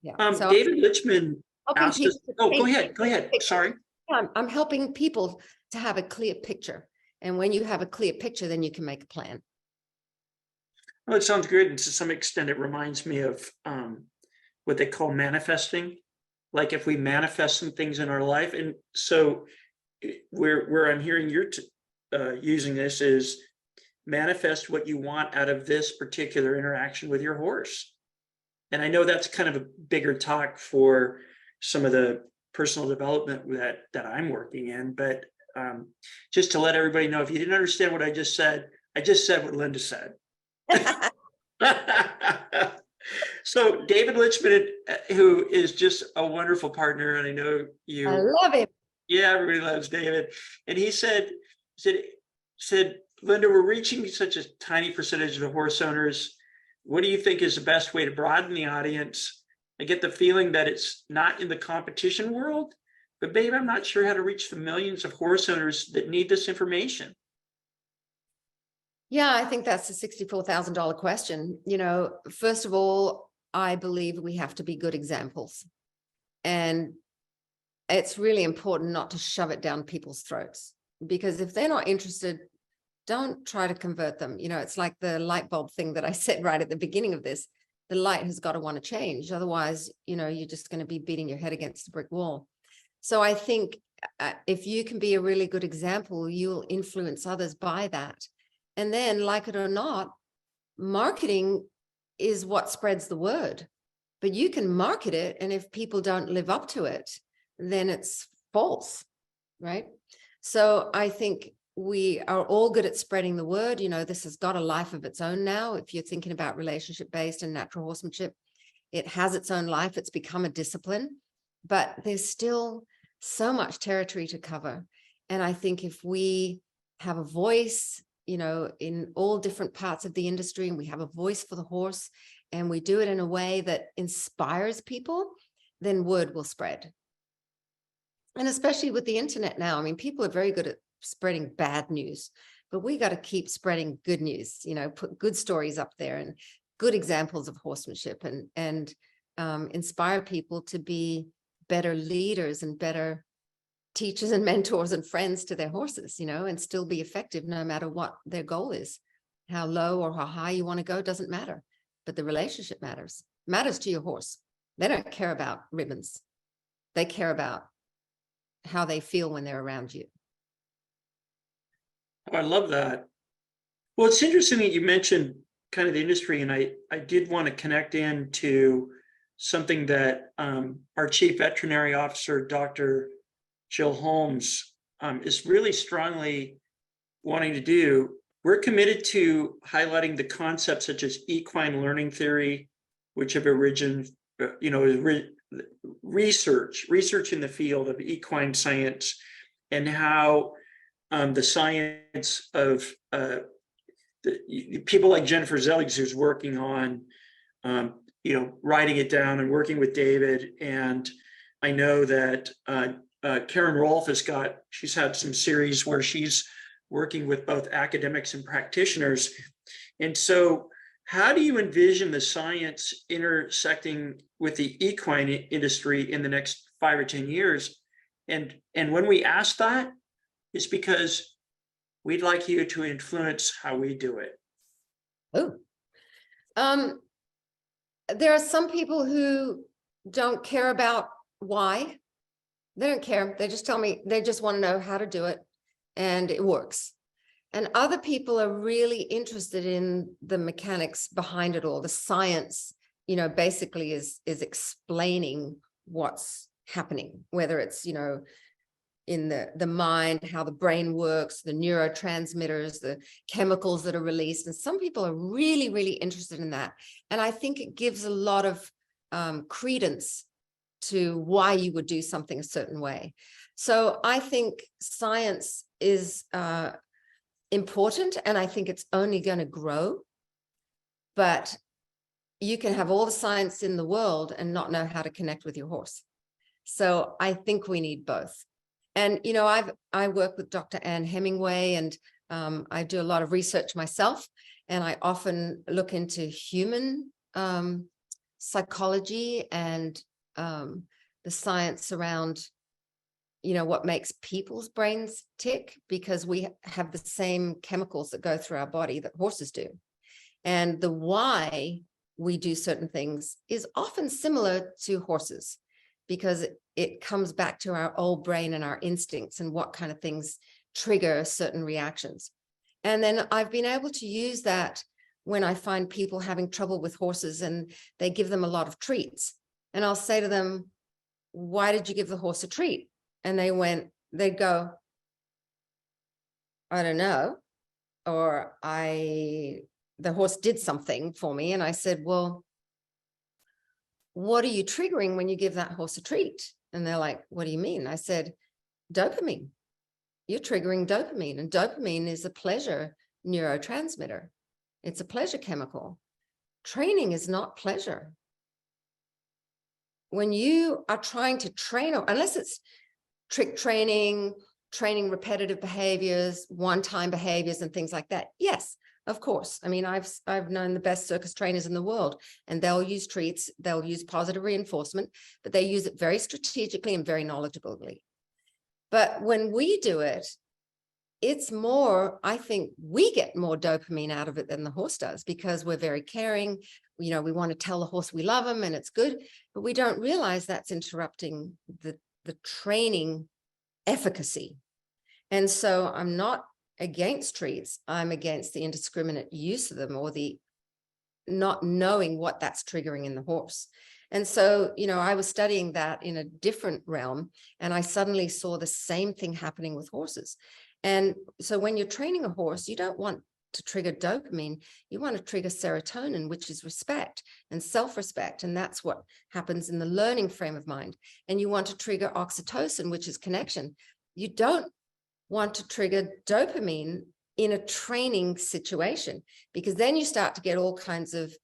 [SPEAKER 3] Yeah. So
[SPEAKER 2] David Lichman asked us. Oh, go ahead. Sorry.
[SPEAKER 3] I'm helping people to have a clear picture. And when you have a clear picture, then you can make a plan.
[SPEAKER 2] Well, it sounds good. And to some extent, it reminds me of what they call manifesting. Like if we manifest some things in our life. And so where I'm hearing you're using this is manifest what you want out of this particular interaction with your horse. And I know that's kind of a bigger talk for some of the personal development that I'm working in, but just to let everybody know, if you didn't understand what I just said what Linda said. So David Lichman, who is just a wonderful partner, and I know you.
[SPEAKER 3] I love him.
[SPEAKER 2] Yeah, everybody loves David. And he said, Linda, we're reaching such a tiny percentage of the horse owners. What do you think is the best way to broaden the audience? I get the feeling that it's not in the competition world, but babe, I'm not sure how to reach the millions of horse owners that need this information.
[SPEAKER 3] Yeah, I think that's a $64,000 question. First of all, I believe we have to be good examples. And it's really important not to shove it down people's throats, because if they're not interested, don't try to convert them. It's like the light bulb thing that I said right at the beginning of this. The light has got to want to change. Otherwise, you're just going to be beating your head against a brick wall. So I think if you can be a really good example, you'll influence others by that. And then, like it or not, marketing is what spreads the word. But you can market it, and if people don't live up to it, then it's false, right? So I think we are all good at spreading the word. This has got a life of its own now. If you're thinking about relationship-based and natural horsemanship, it has its own life. It's become a discipline, but there's still so much territory to cover. And I think if we have a voice, in all different parts of the industry, and we have a voice for the horse, and we do it in a way that inspires people, then word will spread. And especially with the internet now, people are very good at spreading bad news, but we got to keep spreading good news, put good stories up there and good examples of horsemanship, and inspire people to be better leaders and better teachers and mentors and friends to their horses, and still be effective no matter what their goal is. How low or how high you want to go doesn't matter, but the relationship matters to your horse. They don't care about ribbons. They care about how they feel when they're around you.
[SPEAKER 2] I love that. Well, it's interesting that you mentioned kind of the industry, and I did want to connect into something that our Chief Veterinary Officer, Dr. Jill Holmes, is really strongly wanting to do. We're committed to highlighting the concepts such as equine learning theory, which have originated, research in the field of equine science, and how the science of people like Jennifer Zelig, who's working on, writing it down and working with David. And I know that Karen Rolfe she's had some series where she's working with both academics and practitioners. And so how do you envision the science intersecting with the equine industry in the next 5 or 10 years? And when we ask that, it's because we'd like you to influence how we do it.
[SPEAKER 3] Oh, there are some people who don't care about why. They don't care. They just tell me, they just want to know how to do it, and it works. And other people are really interested in the mechanics behind it all. The science, basically is explaining what's happening, whether it's, in the mind, how the brain works, the neurotransmitters, the chemicals that are released. And some people are really, really interested in that. And I think it gives a lot of credence to why you would do something a certain way. So I think science is important, and I think it's only going to grow. But you can have all the science in the world and not know how to connect with your horse. So I think we need both. And, I work with Dr. Anne Hemingway, and I do a lot of research myself, and I often look into human psychology and the science around, what makes people's brains tick, because we have the same chemicals that go through our body that horses do. And the why we do certain things is often similar to horses, because it comes back to our old brain and our instincts and what kind of things trigger certain reactions. And then I've been able to use that when I find people having trouble with horses and they give them a lot of treats. And I'll say to them, why did you give the horse a treat? And they'd go, I don't know. Or the horse did something for me. And I said, well, what are you triggering when you give that horse a treat? And they're like, what do you mean? I said, dopamine. You're triggering dopamine, and dopamine is a pleasure neurotransmitter. It's a pleasure chemical. Training is not pleasure. When you are trying to train, unless it's trick training, training repetitive behaviors, one-time behaviors and things like that, yes, of course. I mean, I've known the best circus trainers in the world, and they'll use treats, they'll use positive reinforcement, but they use it very strategically and very knowledgeably. But when we do it, it's more, I think we get more dopamine out of it than the horse does, because we're very caring. We want to tell the horse we love him and it's good, but we don't realize that's interrupting the training efficacy. And so I'm not against treats. I'm against the indiscriminate use of them, or the not knowing what that's triggering in the horse. And so, I was studying that in a different realm, and I suddenly saw the same thing happening with horses. And so when you're training a horse, you don't want to trigger dopamine. You want to trigger serotonin, which is respect and self-respect. And that's what happens in the learning frame of mind. And you want to trigger oxytocin, which is connection. You don't want to trigger dopamine in a training situation, because then you start to get all kinds of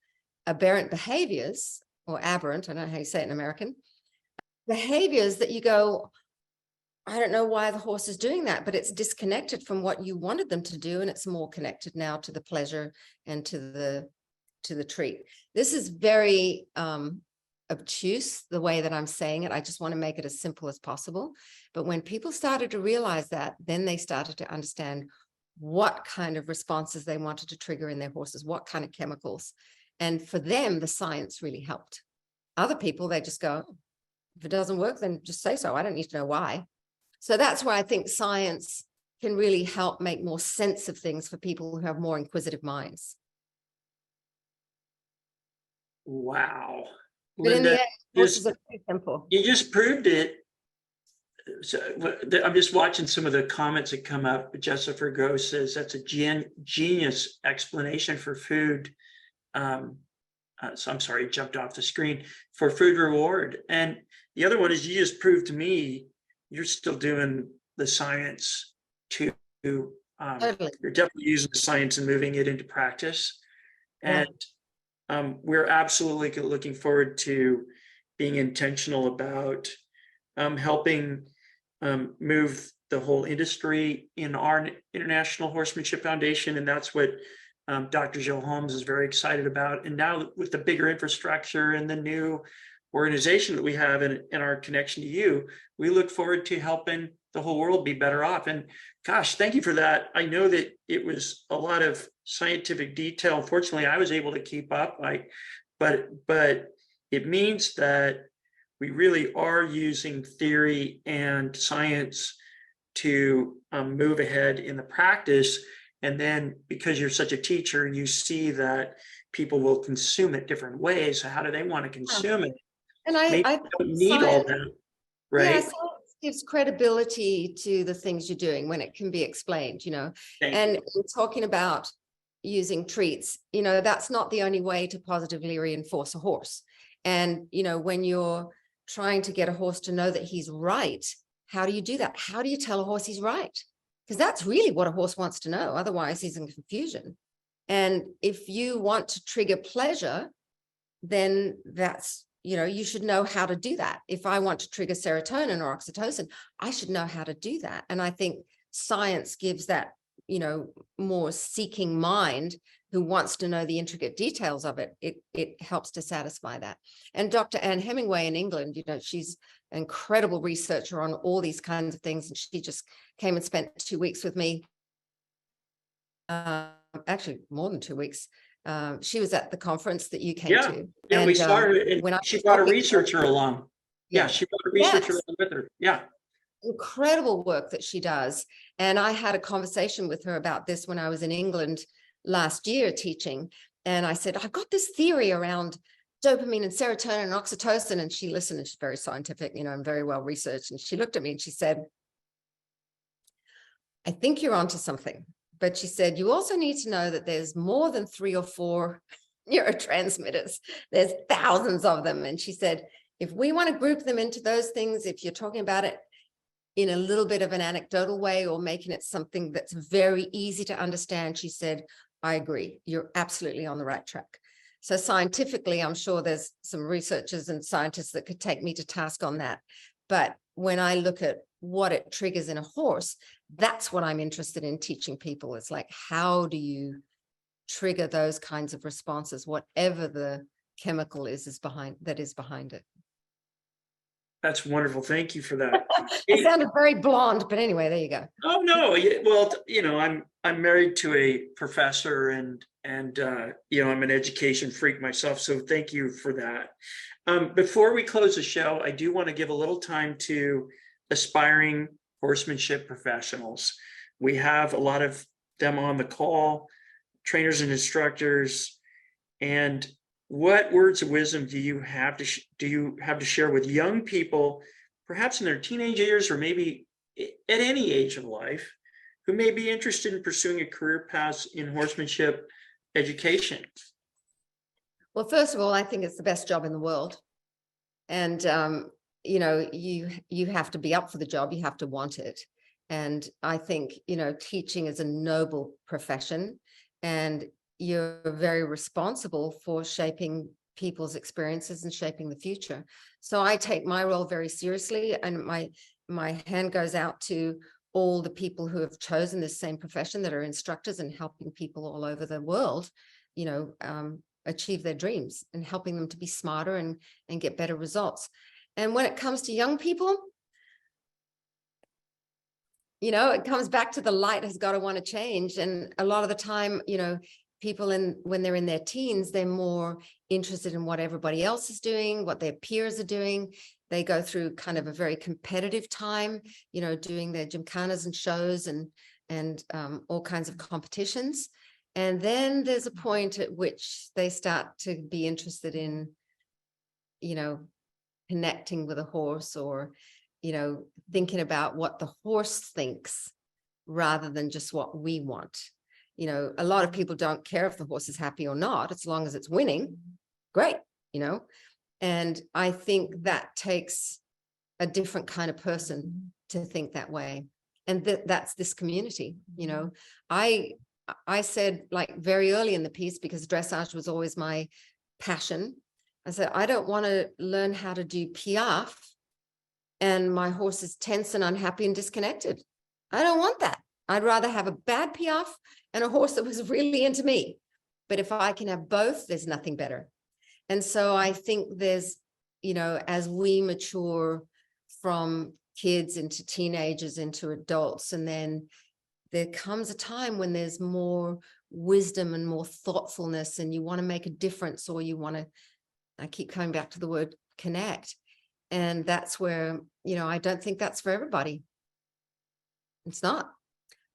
[SPEAKER 3] aberrant behaviors, or aberrant, I don't know how you say it in American, behaviors that you go, I don't know why the horse is doing that, but it's disconnected from what you wanted them to do. And it's more connected now to the pleasure and to the treat. This is very obtuse, the way that I'm saying it. I just want to make it as simple as possible. But when people started to realize that, then they started to understand what kind of responses they wanted to trigger in their horses, what kind of chemicals. And for them, the science really helped. Other people, they just go, if it doesn't work, then just say so. I don't need to know why. So that's why I think science can really help make more sense of things for people who have more inquisitive minds.
[SPEAKER 2] Wow.
[SPEAKER 3] But in the end, horses are pretty simple.
[SPEAKER 2] You just proved it. So I'm just watching some of the comments that come up. Jessica Go says that's a genius explanation for food. So I'm sorry, it jumped off the screen, for food reward. And the other one is, you just proved to me you're still doing the science too.
[SPEAKER 3] Totally.
[SPEAKER 2] You're definitely using the science and moving it into practice. And we're absolutely looking forward to being intentional about helping move the whole industry in our International Horsemanship Foundation. And that's what Dr. Jill Holmes is very excited about. And now with the bigger infrastructure and the new organization that we have in our connection to you, we look forward to helping the whole world be better off. And gosh, thank you for that. I know that it was a lot of scientific detail. Fortunately, I was able to keep up. But it means that we really are using theory and science to move ahead in the practice. And then because you're such a teacher, you see that people will consume it different ways. So how do they want to consume it?
[SPEAKER 3] And
[SPEAKER 2] Maybe
[SPEAKER 3] I
[SPEAKER 2] you don't need all that, right?
[SPEAKER 3] Yeah, science gives credibility to the things you're doing when it can be explained, you know. And we're talking about using treats, you know, that's not the only way to positively reinforce a horse. And, you know, when you're trying to get a horse to know that he's right, how do you do that? How do you tell a horse he's right? Because that's really what a horse wants to know. Otherwise, he's in confusion. And if you want to trigger pleasure, then that's, you know, you should know how to do that. If I want to trigger serotonin or oxytocin, I should know how to do that. And I think science gives that, you know, more seeking mind who wants to know the intricate details of it. It helps to satisfy that. And Dr. Anne Hemingway in England, you know, she's an incredible researcher on all these kinds of things. And she just came and spent 2 weeks with me. Actually, more than 2 weeks. She was at the conference that you came to.
[SPEAKER 2] Yeah,
[SPEAKER 3] and,
[SPEAKER 2] we started.
[SPEAKER 3] When
[SPEAKER 2] she brought a researcher along. Yeah, she brought a researcher along with her. Yeah.
[SPEAKER 3] Incredible work that she does. And I had a conversation with her about this when I was in England last year teaching. And I said, I've got this theory around dopamine and serotonin and oxytocin. And she listened, and she's very scientific, you know, and very well researched. And she looked at me and she said, I think you're onto something. But she said, you also need to know that there's more than 3 or 4 neurotransmitters. There's thousands of them. And she said, if we want to group them into those things, if you're talking about it in a little bit of an anecdotal way or making it something that's very easy to understand, she said, I agree. You're absolutely on the right track. So scientifically, I'm sure there's some researchers and scientists that could take me to task on that. But when I look at what it triggers in a horse, that's what I'm interested in teaching people. It's like, how do you trigger those kinds of responses, whatever the chemical is behind it.
[SPEAKER 2] That's wonderful. Thank you for that.
[SPEAKER 3] I sounded very blonde, but anyway, there you go.
[SPEAKER 2] Oh no, well, you know, I'm married to a professor, and you know, I'm an education freak myself. So thank you for that. Before we close the show, I do want to give a little time to aspiring horsemanship professionals. We have a lot of them on the call, trainers and instructors. And what words of wisdom do you have to share with young people, perhaps in their teenage years or maybe at any age of life, who may be interested in pursuing a career path in horsemanship education?
[SPEAKER 3] Well, first of all, I think it's the best job in the world. And you know, you have to be up for the job, you have to want it. And I think, you know, teaching is a noble profession, and you're very responsible for shaping people's experiences and shaping the future. So I take my role very seriously, and my hand goes out to all the people who have chosen this same profession, that are instructors and helping people all over the world, you know, achieve their dreams and helping them to be smarter and get better results. And when it comes to young people, you know, it comes back to the light has got to want to change. And a lot of the time, you know, people when they're in their teens, they're more interested in what everybody else is doing, what their peers are doing. They go through kind of a very competitive time, you know, doing their gymkhanas and shows and all kinds of competitions. And then there's a point at which they start to be interested in, you know, connecting with a horse, or, you know, thinking about what the horse thinks rather than just what we want. You know, a lot of people don't care if the horse is happy or not, as long as it's winning. Great, you know. And I think that takes a different kind of person to think that way. And that's this community, you know. I said, like, very early in the piece, because dressage was always my passion, I said, I don't want to learn how to do piaffe and my horse is tense and unhappy and disconnected. I don't want that. I'd rather have a bad piaffe and a horse that was really into me. But if I can have both, there's nothing better. And so I think there's, as we mature from kids into teenagers into adults, and then there comes a time when there's more wisdom and more thoughtfulness, and you want to make a difference, or you want to, I keep coming back to the word connect. And that's where, I don't think that's for everybody. It's not.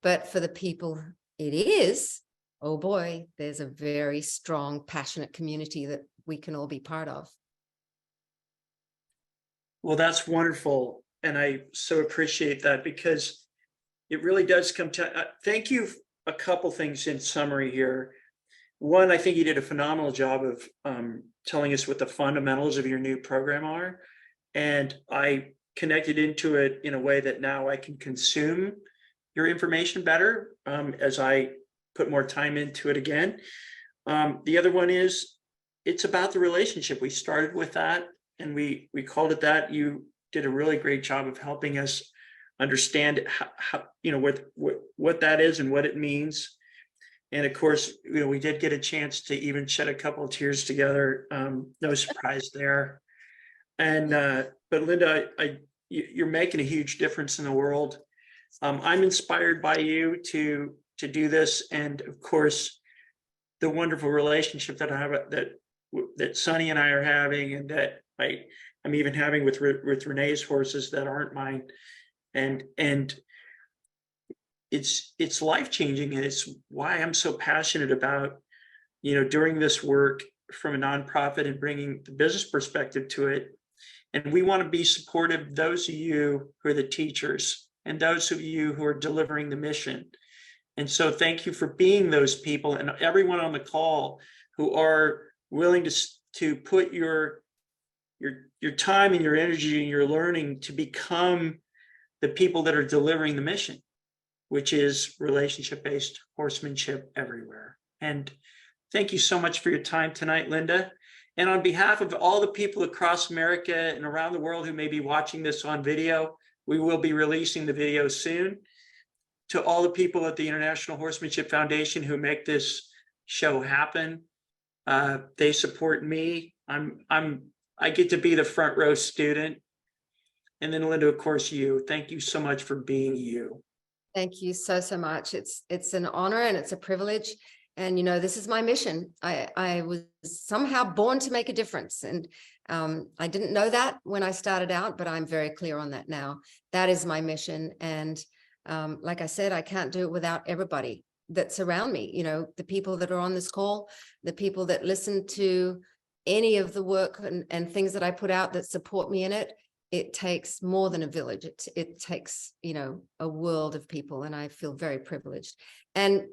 [SPEAKER 3] But for the people it is, oh boy, there's a very strong, passionate community that we can all be part of.
[SPEAKER 2] Well, that's wonderful. And I so appreciate that, because it really does come to, thank you. A couple things in summary here. One, I think you did a phenomenal job of telling us what the fundamentals of your new program are. And I connected into it in a way that now I can consume your information better as I put more time into it again. The other one is, it's about the relationship. We started with that, and we called it that. You did a really great job of helping us understand how what that is and what it means. And of course, we did get a chance to even shed a couple of tears together. No surprise there. And but Linda, you're making a huge difference in the world. I'm inspired by you to do this, and of course, the wonderful relationship that I have that Sonny and I are having, and that I'm even having with Renee's horses that aren't mine, and it's life-changing, and it's why I'm so passionate about doing this work from a nonprofit and bringing the business perspective to it. And we want to be supportive of those of you who are the teachers and those of you who are delivering the mission. And so thank you for being those people, and everyone on the call who are willing to put your time and your energy and your learning to become the people that are delivering the mission, which is relationship-based horsemanship everywhere. And thank you so much for your time tonight, Linda. And on behalf of all the people across America and around the world who may be watching this on video, we will be releasing the video soon. To all the people at the International Horsemanship Foundation who make this show happen, they support me. I get to be the front row student. And then Linda, of course, you. Thank you so much for being you.
[SPEAKER 3] Thank you so much. It's an honor and it's a privilege. And, this is my mission. I was somehow born to make a difference. And I didn't know that when I started out, but I'm very clear on that now. That is my mission. And like I said, I can't do it without everybody that's around me. The people that are on this call, the people that listen to any of the work and things that I put out that support me in it. It takes more than a village. It takes, a world of people, and I feel very privileged. And,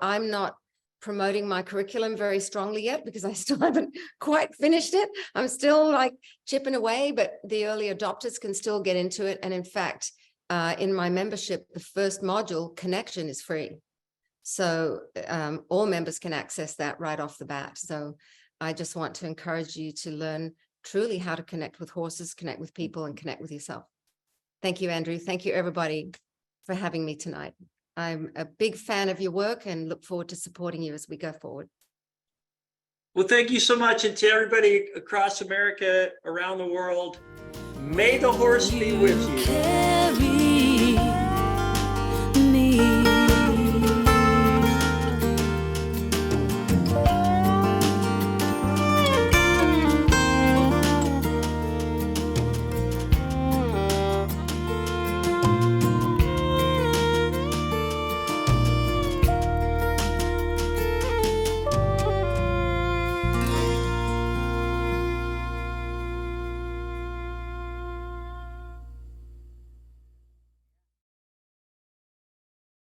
[SPEAKER 3] I'm not promoting my curriculum very strongly yet because I still haven't quite finished it. I'm still like chipping away, but the early adopters can still get into it. And in fact, in my membership, the first module, Connection, is free. So all members can access that right off the bat. So I just want to encourage you to learn truly how to connect with horses, connect with people, and connect with yourself. Thank you, Andrew. Thank you, everybody, for having me tonight. I'm a big fan of your work and look forward to supporting you as we go forward.
[SPEAKER 2] Well, thank you so much. And to everybody across America, around the world, may the horse be with you.